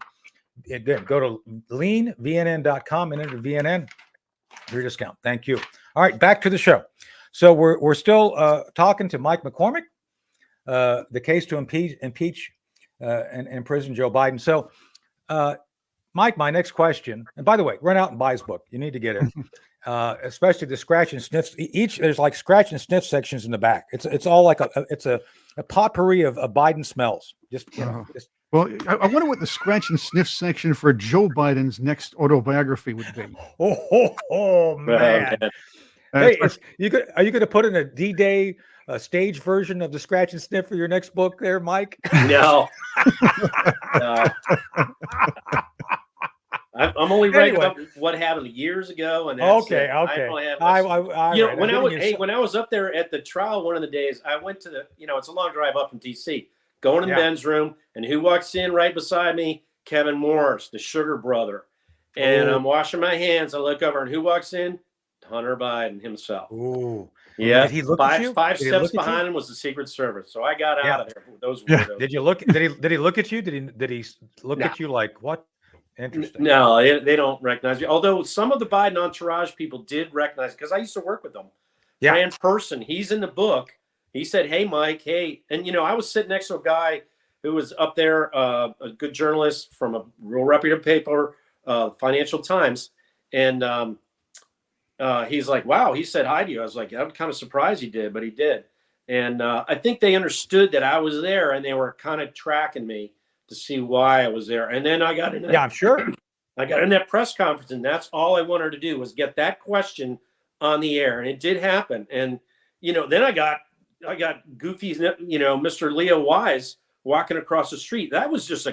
Again, go to leanvnn.com and enter VNN for your discount. Thank you. All right, back to the show. So we're still talking to Mike McCormick, the case to impeach and imprison Joe Biden. So, Mike, my next question, and by the way, run out and buy his book. You need to get it. Especially the scratch and sniff. There's like scratch and sniff sections in the back. It's all like a potpourri of Biden smells. Well, I wonder what the scratch and sniff section for Joe Biden's next autobiography would be. Oh man! Hey, are you going to put in a D-Day stage version of the scratch and sniff for your next book, there, Mike? No. No. I'm only writing about what happened years ago, and that's okay. I don't have when I was up there at the trial one of the days, I went to it's a long drive up from DC, going to the men's room, and who walks in right beside me? Kevin Morris, the sugar brother. And I'm washing my hands. I look over, and who walks in? Hunter Biden himself. Ooh. Yeah. Did he look at you? Five steps behind him was the Secret Service. So I got out of there. Those Did you look? Did he look at you? Did he look at you like what? Interesting. No, they don't recognize me. Although some of the Biden entourage people did recognize, because I used to work with them. Yeah. Fran Person, he's in the book. He said, "Hey, Mike, hey," and I was sitting next to a guy who was up there, a good journalist from a real reputable paper, Financial Times, and he's like, "Wow," he said hi to you. I was like, "I'm kind of surprised he did," but he did, and I think they understood that I was there, and they were kind of tracking me to see why I was there. And then I got in. I'm sure. I got in that press conference, and that's all I wanted to do was get that question on the air, and it did happen. And then I got Goofy, Mr. Leo Wise walking across the street. That was just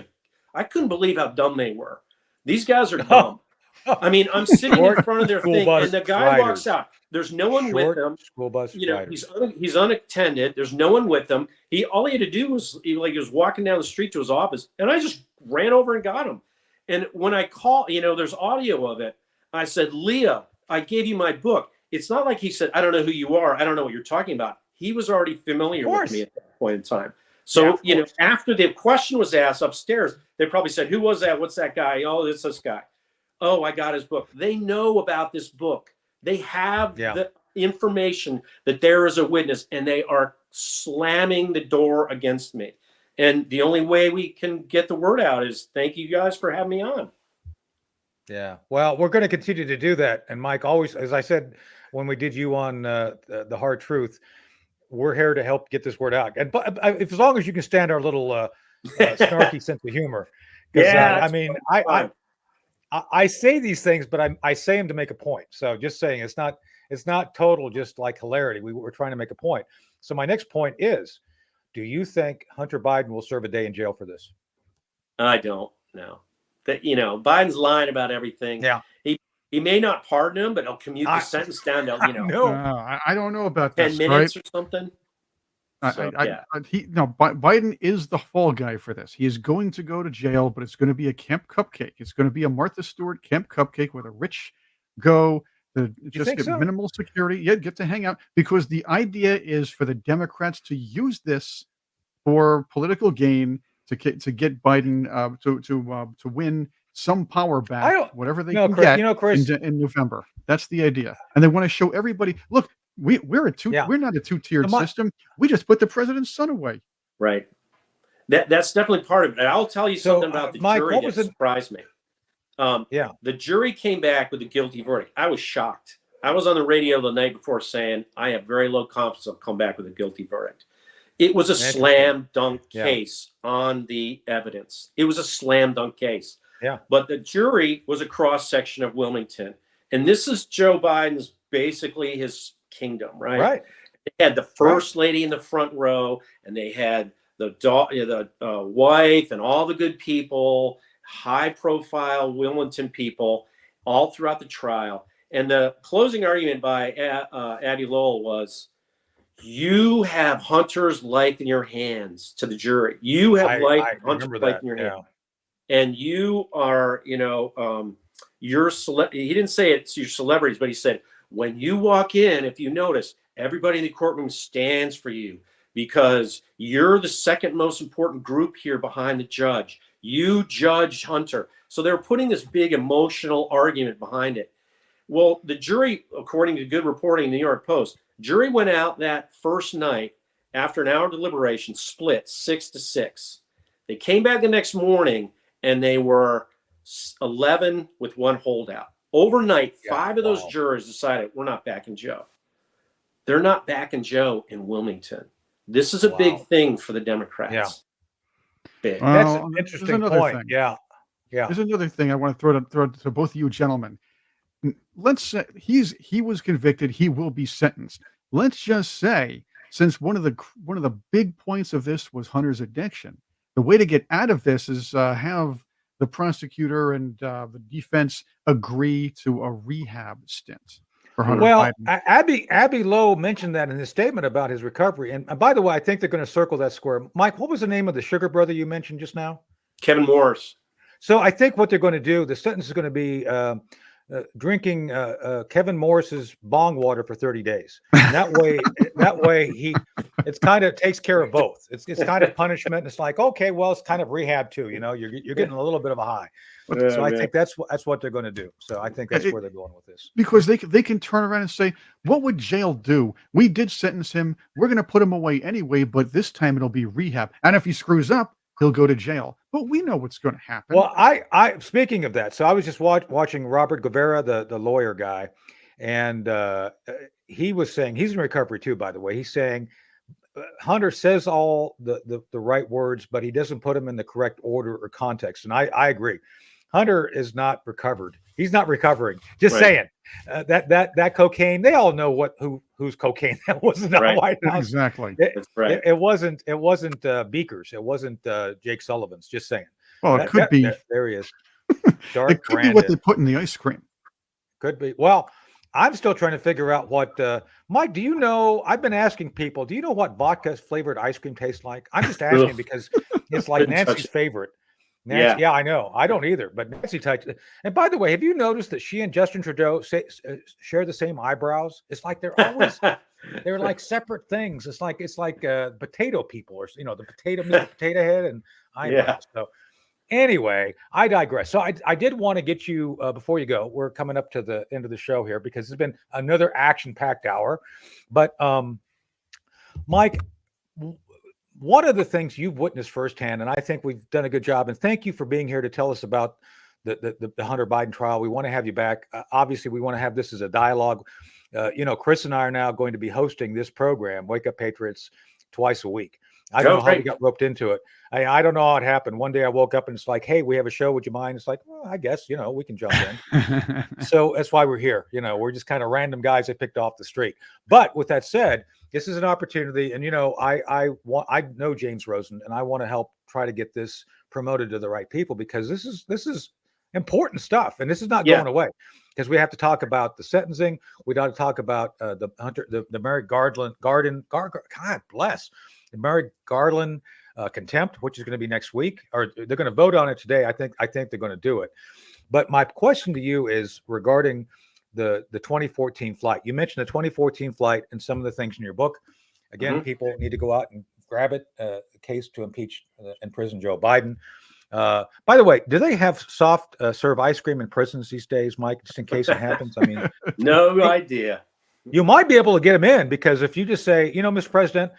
I couldn't believe how dumb they were. These guys are dumb. I mean, I'm sitting in front of their thing, and the guy walks out. There's no one with him. School bus riders. He's unattended. There's no one with him. All he had to do was he was walking down the street to his office, and I just ran over and got him. And when I call, there's audio of it. I said, Leah, I gave you my book. It's not like he said, I don't know who you are. I don't know what you're talking about. He was already familiar with me at that point in time. So, after the question was asked upstairs, they probably said, who was that? What's that guy? Oh, it's this guy. Oh, I got his book. They know about this book. They have the information that there is a witness, and they are slamming the door against me. And the only way we can get the word out is thank you guys for having me on. Yeah. Well, we're going to continue to do that. And Mike, always, as I said, when we did you on the Hard Truth, we're here to help get this word out. And as long as you can stand our little snarky sense of humor. Yeah. I mean, I say these things, but I say them to make a point. So just saying, it's not total, just like hilarity. We're trying to make a point. So my next point is, do you think Hunter Biden will serve a day in jail for this? I don't know. That Biden's lying about everything. Yeah. He may not pardon him, but he'll commute the sentence down to I don't know about 10 this, minutes right? or something. Biden is the fall guy for this. He is going to go to jail, but it's going to be a Camp Cupcake. It's going to be a Martha Stewart Camp Cupcake where the rich go to just get minimal security, yet get to hang out, because the idea is for the Democrats to use this for political gain to get Biden to win some power back, whatever they can get Chris, in November. That's the idea, and they want to show everybody, look. We're not a two-tiered system. We just put the president's son away. Right. That's definitely part of it. And I'll tell you something about the jury that surprised me. The jury came back with a guilty verdict. I was shocked. I was on the radio the night before saying I have very low confidence they'll come back with a guilty verdict. It was a slam dunk case on the evidence. It was a slam dunk case. Yeah. But the jury was a cross section of Wilmington, and this is Joe Biden's basically his kingdom, right? Right. They had the first lady in the front row, and they had the wife and all the good people, high-profile Wilmington people, all throughout the trial. And the closing argument by Addie Lowell was, "You have Hunter's life in your hands." To the jury, you have Hunter's life in your hands, and you are, you're he didn't say it's your celebrities, but he said, when you walk in, if you notice, everybody in the courtroom stands for you because you're the second most important group here behind the judge. You judge Hunter. So they're putting this big emotional argument behind it. Well, the jury, according to good reporting in the New York Post, jury went out that first night after an hour of deliberation, split 6-6. They came back the next morning and they were 11 with one holdout. Overnight, 5 of those jurors decided we're not backing Joe. They're not backing Joe in Wilmington. This is a big thing for the Democrats. Yeah. Big. That's an interesting point. Yeah. There's another thing I want to throw to both of you gentlemen. Let's say he was convicted. He will be sentenced. Let's just say, since one of the big points of this was Hunter's addiction, the way to get out of this is have the prosecutor and the defense agree to a rehab stint for Hunter Biden. Abby Lowe mentioned that in his statement about his recovery. And by the way, I think they're going to circle that square. Mike, what was the name of the sugar brother you mentioned just now? Kevin Morris. So I think what they're going to do, the sentence is going to be drinking Kevin Morris's bong water for 30 days. And that way it's kind of takes care of both. It's kind of punishment. And it's like, okay, well, it's kind of rehab too. You're getting a little bit of a high. So I think that's what they're going to do. So I think that's where they're going with this. Because they can turn around and say, what would jail do? We did sentence him. We're going to put him away anyway, but this time it'll be rehab. And if he screws up, he'll go to jail. But we know what's going to happen. Well, I speaking of that, so I was just watching Robert Guevara, the lawyer guy, and he was saying, he's in recovery too, by the way. He's saying Hunter says all the right words, but he doesn't put them in the correct order or context. And I agree. Hunter is not recovered. He's not recovering. Just Right. saying. That cocaine. They all know whose cocaine that was in the Right. White House. Exactly. That's right. It wasn't Beaker's. It wasn't Jake Sullivan's. Just saying. Well, it could be. There he is. It could be what they put in the ice cream. Could be. Well, I'm still trying to figure out what Mike, do you know? I've been asking people, do you know what vodka flavored ice cream tastes like? I'm just asking because it's like Nancy's favorite. Nancy, yeah, I know. I don't either, but Nancy typed. And by the way, have you noticed that she and Justin Trudeau share the same eyebrows? It's like they're always they're like separate things. It's like potato people, or the potato Mr. Potato Head and eyebrows. So anyway, I digress. So I did want to get you before you go. We're coming up to the end of the show here because it's been another action-packed hour. But Mike, one of the things you've witnessed firsthand, and I think we've done a good job, and thank you for being here to tell us about the Hunter Biden trial. We want to have you back. Obviously, we want to have this as a dialogue. Chris and I are now going to be hosting this program, Wake Up Patriots, twice a week. I don't know how we got roped into it. I don't know how it happened. One day I woke up and it's like, hey, we have a show. Would you mind? It's like, well, I guess, we can jump in. So that's why we're here. We're just kind of random guys I picked off the street. But with that said, this is an opportunity. And, I know James Rosen, and I want to help try to get this promoted to the right people, because this is important stuff. And this is not going away, because we have to talk about the sentencing. We got to talk about the Merrick Garland, God bless. The Merrick Garland contempt, which is going to be next week, or they're going to vote on it today. I think they're going to do it. But my question to you is regarding the 2014 flight. You mentioned the 2014 flight and some of the things in your book. Again, people need to go out and grab it. A case to impeach and imprison Joe Biden. By the way, do they have soft serve ice cream in prisons these days, Mike? Just in case it happens. I mean, no idea. You might be able to get them in, because if you just say, Mr. President,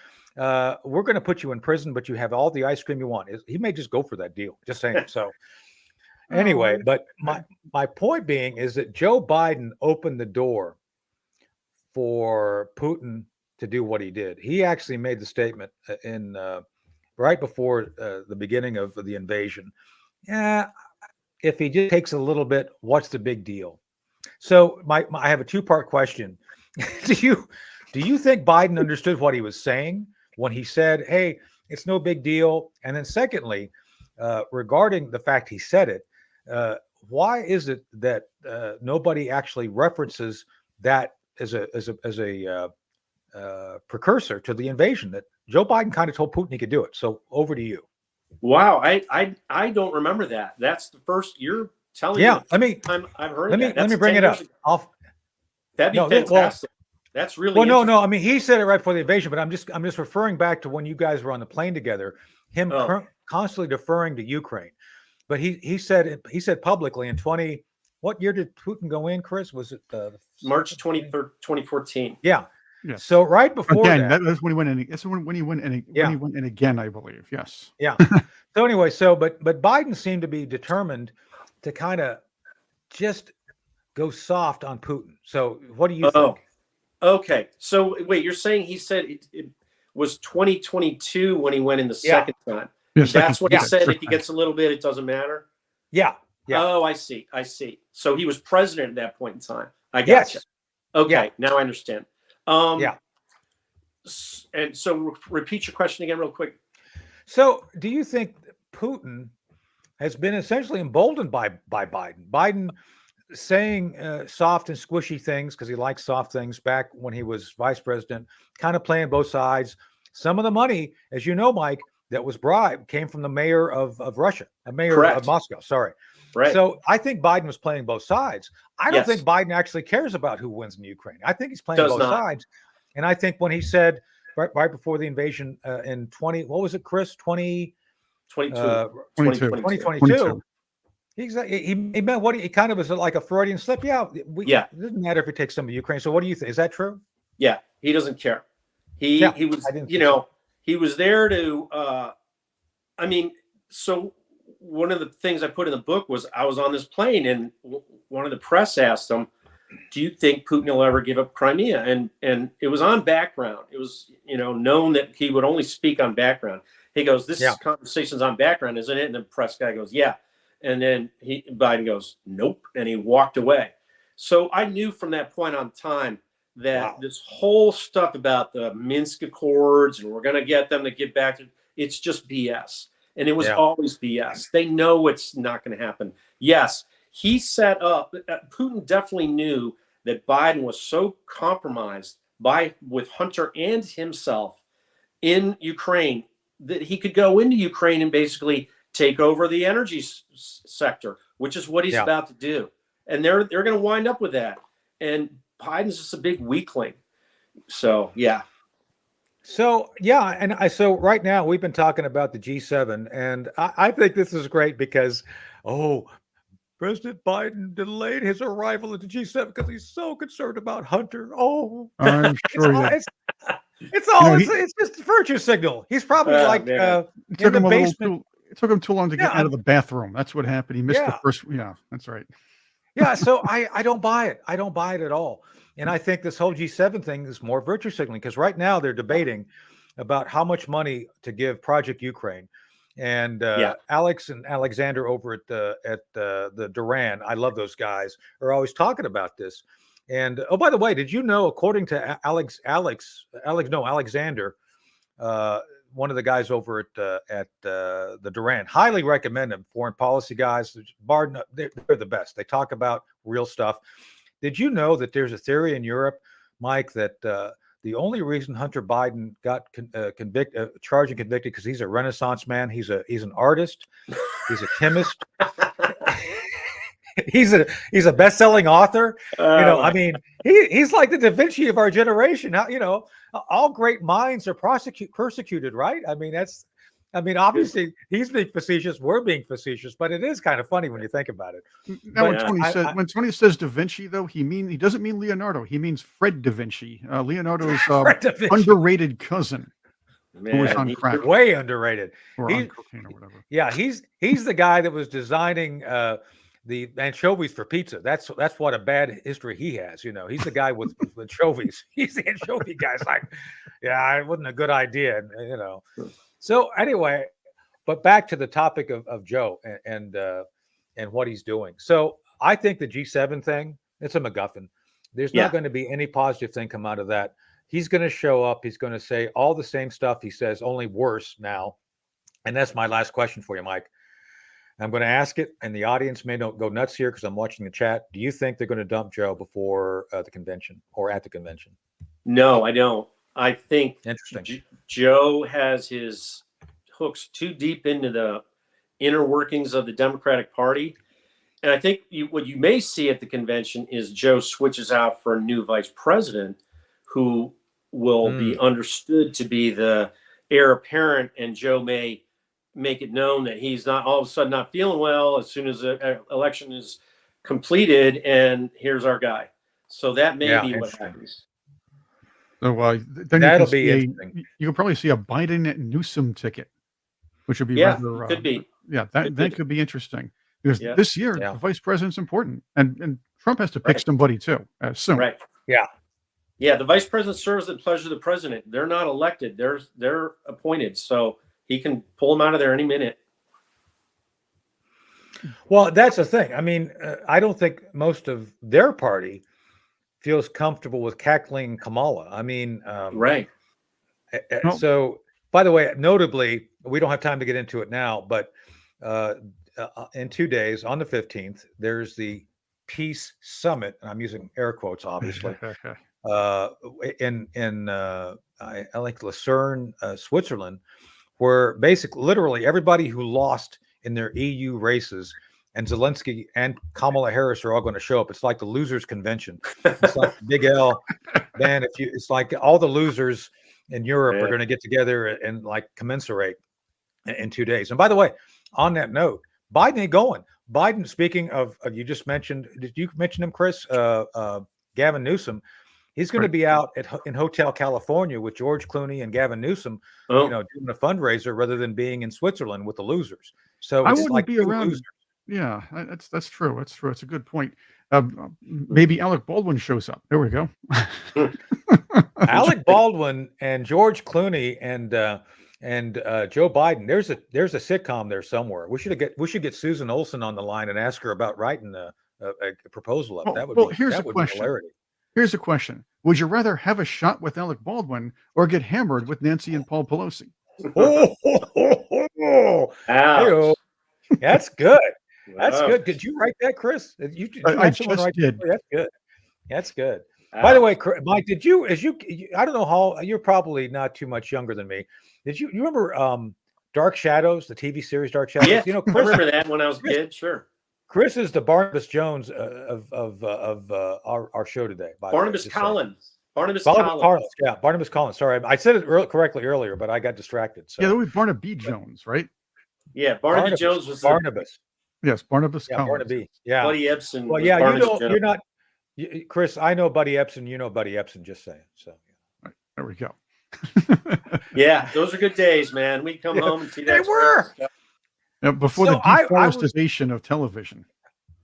we're going to put you in prison, but you have all the ice cream you want. He may just go for that deal. Just saying. So anyway, but my point being is that Joe Biden opened the door for Putin to do what he did. He actually made the statement in right before the beginning of the invasion. Yeah, if he just takes a little bit, what's the big deal? So I have a two-part question. Do you think Biden understood what he was saying when he said, hey, it's no big deal? And then secondly, regarding the fact he said it, why is it that nobody actually references that as a precursor to the invasion, that Joe Biden kind of told Putin he could do it? So over to you. Wow. I don't remember that. That's the first you're telling me. Yeah. I've heard that. Let me bring it up. That'd be fantastic. That's really no. I mean, he said it right before the invasion, but I'm just referring back to when you guys were on the plane together, him constantly deferring to Ukraine. But he said publicly in what year did Putin go in, Chris? Was it March 23rd, 2014? Yeah. Yes. So right before that's when he went in. That's when he went in. When he went in again, I believe. Yes. Yeah. So anyway, but Biden seemed to be determined to kind of just go soft on Putin. So what do you think? Okay. So wait, you're saying he said it was 2022 when he went in the second time. That's what he said. If he gets a little bit, it doesn't matter. Yeah. Oh, I see. So he was president at that point in time. I got you. Okay. Now I understand. And so repeat your question again real quick. So do you think Putin has been essentially emboldened by Biden? Biden saying soft and squishy things because he likes soft things back when he was vice president, kind of playing both sides. Some of the money, as you know, Mike, that was bribed came from the mayor of Russia, a mayor of Moscow. Sorry. Right. So I think Biden was playing both sides. I don't think Biden actually cares about who wins in Ukraine. I think he's playing both sides. And I think when he said right before the invasion in 2022, he meant what he kind of was like a Freudian slip. It doesn't matter if he takes some of Ukraine. So what do you think? Is that true? Yeah, he doesn't care. He was, he was there to, so one of the things I put in the book was I was on this plane and one of the press asked him, do you think Putin will ever give up Crimea? And it was on background. It was, known that he would only speak on background. He goes, this conversation's on background, isn't it? And the press guy goes, yeah. And then Biden goes, nope. And he walked away. So I knew from that point on time that this whole stuff about the Minsk Accords and we're going to get them to get back to, it's just BS. And it was always BS. They know it's not going to happen. Yes, he set up, Putin definitely knew that Biden was so compromised with Hunter and himself in Ukraine that he could go into Ukraine and basically take over the energy sector, which is what he's about to do. And they're going to wind up with that. And Biden's just a big weakling. So, yeah. So, so right now we've been talking about the G7, and I think this is great because, President Biden delayed his arrival at the G7 because he's so concerned about Hunter. Oh, I'm sure. It's just a virtue signal. He's probably in the basement. It took him too long to get out of the bathroom. That's what happened. He missed the first. Yeah, that's right. Yeah, so I don't buy it. I don't buy it at all. And I think this whole G7 thing is more virtue signaling because right now they're debating about how much money to give Project Ukraine. And Alex and Alexander over at the Duran, I love those guys, are always talking about this. And by the way, did you know, according to Alexander, one of the guys over at the Duran, highly recommend them. Foreign policy guys, they're the best. They talk about real stuff. Did you know that there's a theory in Europe, Mike, that the only reason Hunter Biden got charged and convicted because he's a Renaissance man. He's an artist. He's a chemist. he's a best-selling author. I mean, he's like the Da Vinci of our generation. All great minds are persecuted, right? I mean, obviously he's being facetious. We're being facetious, but it is kind of funny when you think about it. Now, when Tony says Da Vinci, though, he doesn't mean Leonardo. He means Fred Da Vinci. Leonardo's underrated cousin, who was on crack, way underrated, or on cocaine or whatever. Yeah, he's the guy that was designing the anchovies for pizza. That's what a bad history he has. He's the guy with anchovies. He's the anchovy guy. It's like, it wasn't a good idea. So anyway, but back to the topic of Joe and what he's doing. So I think the G7 thing, it's a MacGuffin. There's not going to be any positive thing come out of that. He's going to show up. He's going to say all the same stuff he says, only worse now. And that's my last question for you, Mike. I'm going to ask it, and the audience may not go nuts here because I'm watching the chat. Do you think they're going to dump Joe before the convention or at the convention? No, I don't. I think interesting. Joe has his hooks too deep into the inner workings of the Democratic Party. And I think what you may see at the convention is Joe switches out for a new vice president who will be understood to be the heir apparent, and Joe may make it known that he's not all of a sudden not feeling well as soon as the election is completed, and here's our guy. So that may be what happens. So then that'll be interesting. You can probably see a Biden Newsom ticket, which would be rather, could be. That could be interesting because this year the vice president's important, and Trump has to pick somebody too soon. Right. Yeah. The vice president serves at the pleasure of the president. They're not elected. They're appointed, so he can pull them out of there any minute. Well, that's the thing. I mean, I don't think most of their party feels comfortable with cackling Kamala. I mean, right. So, by the way, notably, we don't have time to get into it now, but in 2 days, on the 15th, there's the Peace Summit, and I'm using air quotes, obviously, in I like Lucerne, Switzerland, where basically, literally, everybody who lost in their EU races, and Zelensky and Kamala Harris are all going to show up. It's like the losers convention. It's like Big L, man. It's like all the losers in Europe are going to get together and like commensurate in 2 days. And by the way, on that note, Biden ain't going. Biden, speaking of you just mentioned, did you mention him, Chris? Gavin Newsom. He's going to be out in Hotel California with George Clooney and Gavin Newsom, doing a fundraiser rather than being in Switzerland with the losers. So I wouldn't be around. Losers. Yeah, that's true. That's true. It's a good point. Maybe Alec Baldwin shows up. There we go. Alec Baldwin and George Clooney and and Joe Biden. There's a sitcom there somewhere. We should get Susan Olsen on the line and ask her about writing a proposal up. That would be here's a that would be question. hilarity. Here's a question. Would you rather have a shot with Alec Baldwin or get hammered with Nancy and Paul Pelosi? Hey-oh. That's good. That's Wow. good. Did you write that, Chris? Did you I have someone just write did. that? That's good. That's good. Wow. By the way, Mike, did you, I don't know how, you're probably not too much younger than me. You remember Dark Shadows, the TV series Dark Shadows? Yeah, You know, I Chris, remember that when I was a kid. Sure. Chris is the Barnabas Jones of our show today. By Barnabas the way, just saying. Collins. Barnabas Collins. Collins. Yeah, Barnabas Collins. Sorry, I said it correctly earlier, but I got distracted. So Yeah, that would be Barnaby Jones, right? Yeah, Barnaby Jones was the Barnabas. Yes, Barnabas Collins. Barnaby. Yeah. Buddy Ebsen. Well, was yeah, Barnabas you're Jones. not, Chris. I know Buddy Ebsen. You know Buddy Ebsen. Just saying. So Right, there we go. Yeah, those are good days, man. We'd come home and see that. They were. Now, before So the deforestation of television.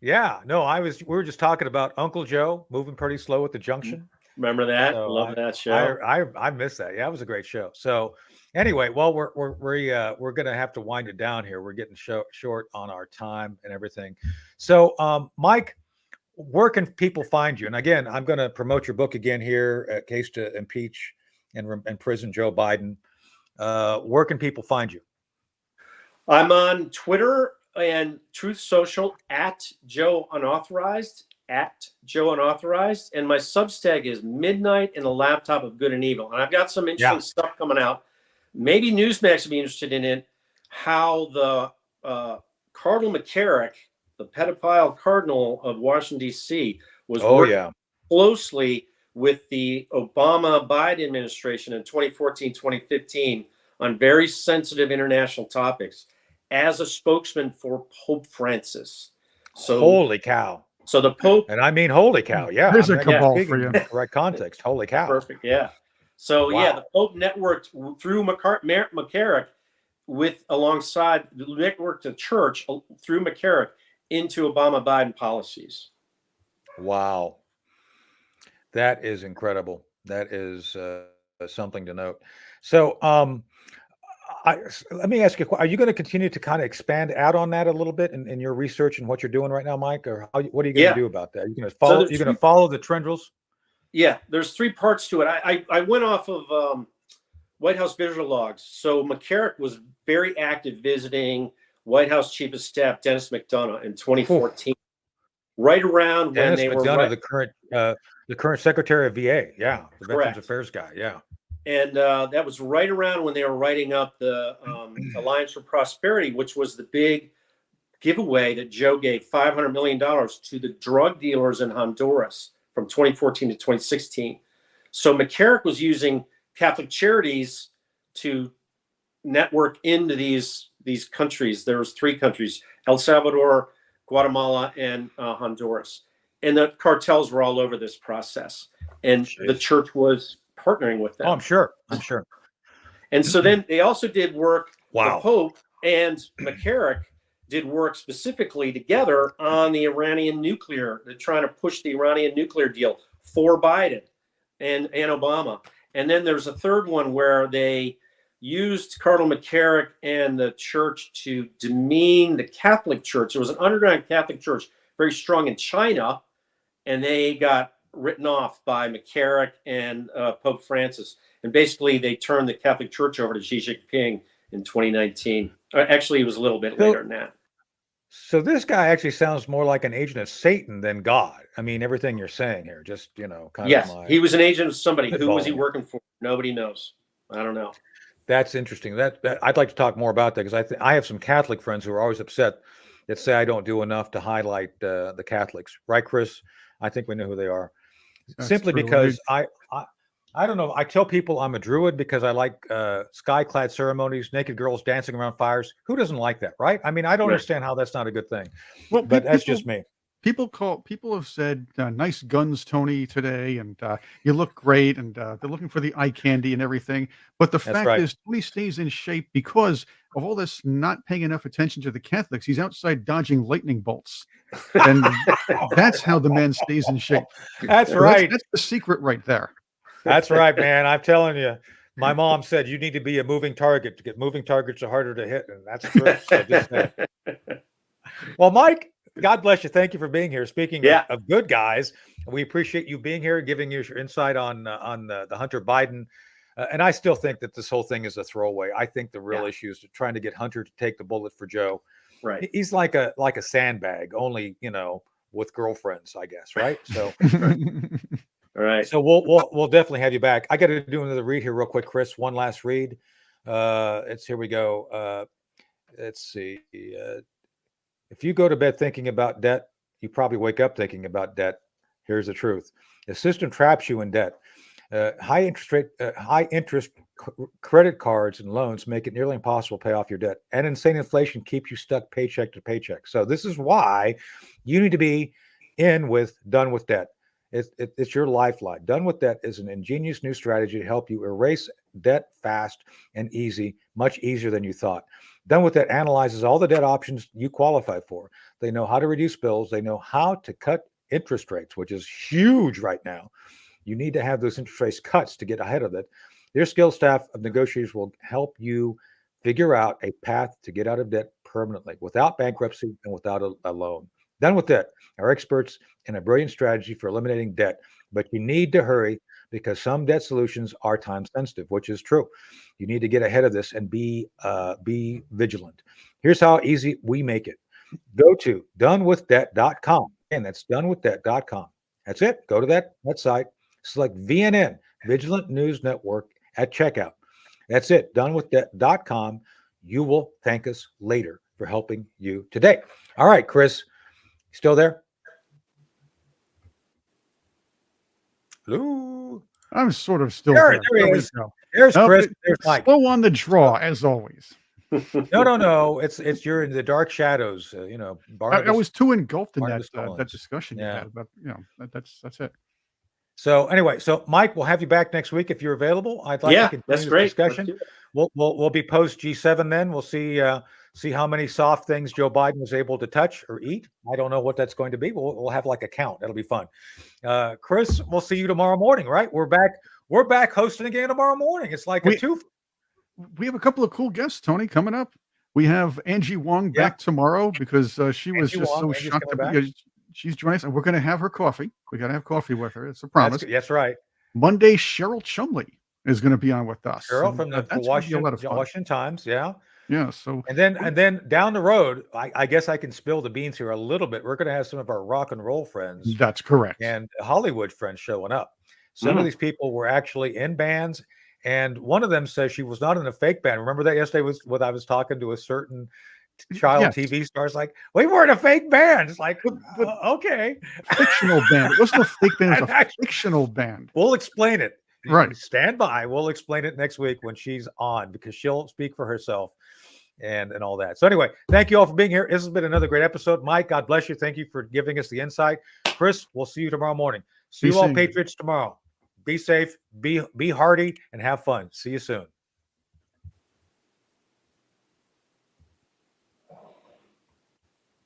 Yeah, no, we were just talking about Uncle Joe moving pretty slow at the junction. Remember that? So Love that show. I miss that. Yeah, it was a great show. So anyway, well, we're gonna have to wind it down here. We're getting short on our time and everything. So Mike, where can people find you? And again, I'm gonna promote your book again here, Case to Impeach and Imprison Joe Biden. Where can people find you? I'm on Twitter and Truth Social at Joe Unauthorized, and my Substack is Midnight in the Laptop of Good and Evil. And I've got some interesting stuff coming out. Maybe Newsmax would be interested in it. How the Cardinal McCarrick, the pedophile cardinal of Washington D.C., was working closely with the Obama-Biden administration in 2014, 2015 on very sensitive international topics as a spokesman for Pope Francis. So holy cow. So the Pope, and I mean holy cow, yeah. There's a cabal for you. Correct context. Holy cow. Perfect, yeah. So yeah, the Pope networked through McCarrick alongside the church through McCarrick into Obama-Biden policies. Wow. That is incredible. That is something to note. So let me ask you, are you going to continue to kind of expand out on that a little bit in your research and what you're doing right now, Mike? Or what are you going to do about that? Are you going to follow? You're going to follow the tendrils? Yeah, there's three parts to it. I went off of White House visual logs. So McCarrick was very active visiting White House Chief of Staff Dennis McDonough in 2014, right around when they were the current Secretary of VA, the Veterans Affairs guy, And that was right around when they were writing up the Alliance for Prosperity, which was the big giveaway that Joe gave $500 million to the drug dealers in Honduras from 2014 to 2016. So McCarrick was using Catholic Charities to network into these countries. There was 3 countries: El Salvador, Guatemala, and Honduras. And the cartels were all over this process. And the church was partnering with them. Oh, I'm sure. And so then they also did work. Wow. The Pope and McCarrick did work specifically together on the Iranian nuclear. They're trying to push the Iranian nuclear deal for Biden and Obama. And then there's a third one where they used Cardinal McCarrick and the church to demean the Catholic Church. There was an underground Catholic church very strong in China, and they got written off by McCarrick and Pope Francis. And basically, they turned the Catholic Church over to Xi Jinping in 2019. Actually, it was a little bit later than that. So this guy actually sounds more like an agent of Satan than God. I mean, everything you're saying here, just, kind of. He was an agent of somebody. Who was he working for? Nobody knows. I don't know. That's interesting. That I'd like to talk more about that, because I have some Catholic friends who are always upset that say I don't do enough to highlight the Catholics. Right, Chris? I think we know who they are. That's simply because I don't know. I tell people I'm a Druid because I like sky-clad ceremonies, naked girls dancing around fires. Who doesn't like that, right? I mean, I don't understand how that's not a good thing. Well, but that's just me. People have said, nice guns, Tony, today, and you look great, and they're looking for the eye candy and everything. But the fact is, Tony stays in shape because of all this not paying enough attention to the Catholics. He's outside dodging lightning bolts. And that's how the man stays in shape. That's right. That's the secret right there. That's right, man. I'm telling you. My mom said you need to be a moving target. To get moving targets are harder to hit, and that's true. So just saying. Well, Mike, God bless you. Thank you for being here. Speaking of good guys, we appreciate you being here and giving us your insight on the Hunter Biden. And I still think that this whole thing is a throwaway. I think the real issue is trying to get Hunter to take the bullet for Joe. Right. He's like a sandbag, only with girlfriends, I guess. Right. So. All right. So we'll definitely have you back. I got to do another read here real quick, Chris. One last read. Here we go. Let's see. If you go to bed thinking about debt, you probably wake up thinking about debt. Here's the truth: the system traps you in debt. High interest credit cards and loans make it nearly impossible to pay off your debt, and insane inflation keeps you stuck paycheck to paycheck. So this is why you need to be done with debt. It's your lifeline. Done with Debt is an ingenious new strategy to help you erase debt fast and easy, much easier than you thought. Done with Debt analyzes all the debt options you qualify for. They know how to reduce bills. They know how to cut interest rates, which is huge right now. You need to have those interest rates cuts to get ahead of it. Their skilled staff of negotiators will help you figure out a path to get out of debt permanently, without bankruptcy and without a loan. Done with Debt are experts in a brilliant strategy for eliminating debt, but you need to hurry because some debt solutions are time sensitive, which is true. You need to get ahead of this and be vigilant. Here's how easy we make it. Go to donewithdebt.com. And that's donewithdebt.com. That's it. Go to that website. Select VNN, Vigilant News Network, at checkout. That's it. Donewithdebt.com. You will thank us later for helping you today. All right, Chris. Still there? Hello? I'm sort of still there. There he is. There's Chris. There's Mike. Slow on the draw, as always. No. It's you're in the dark shadows. I was too engulfed in Barnabas that discussion you had about, that's it. So anyway, Mike, we'll have you back next week if you're available. I'd like to continue that's great. this discussion. We'll be post G7 then. We'll see how many soft things Joe Biden was able to touch or eat. I don't know what that's going to be. We'll have like a count. That'll be fun. Chris, we'll see you tomorrow morning, right? We're back hosting again tomorrow morning. It's like a two. We have a couple of cool guests, Tony, coming up. We have Angie Wong back tomorrow because she was so shocked. She's joining us, and we're going to have her coffee. We got to have coffee with her. It's a promise. That's right. Monday, Cheryl Chumley is going to be on with us. Cheryl from the Washington Times. Yeah. Yeah. So and then down the road, I guess I can spill the beans here a little bit. We're going to have some of our rock and roll friends. That's correct. And Hollywood friends showing up. Some of these people were actually in bands, and one of them says she was not in a fake band. Remember that yesterday was what I was talking to a certain child TV star. It's like, we weren't a fake band. It's like, okay, fictional band. It wasn't a fake band. It was a fictional band. We'll explain it. Right. Stand by. We'll explain it next week when she's on, because she'll speak for herself and all that. So anyway, thank you all for being here. This has been another great episode. Mike, God bless you. Thank you for giving us the insight. Chris, we'll see you tomorrow morning. See you all, Patriots, tomorrow. Be safe, be hearty, and have fun. See you soon.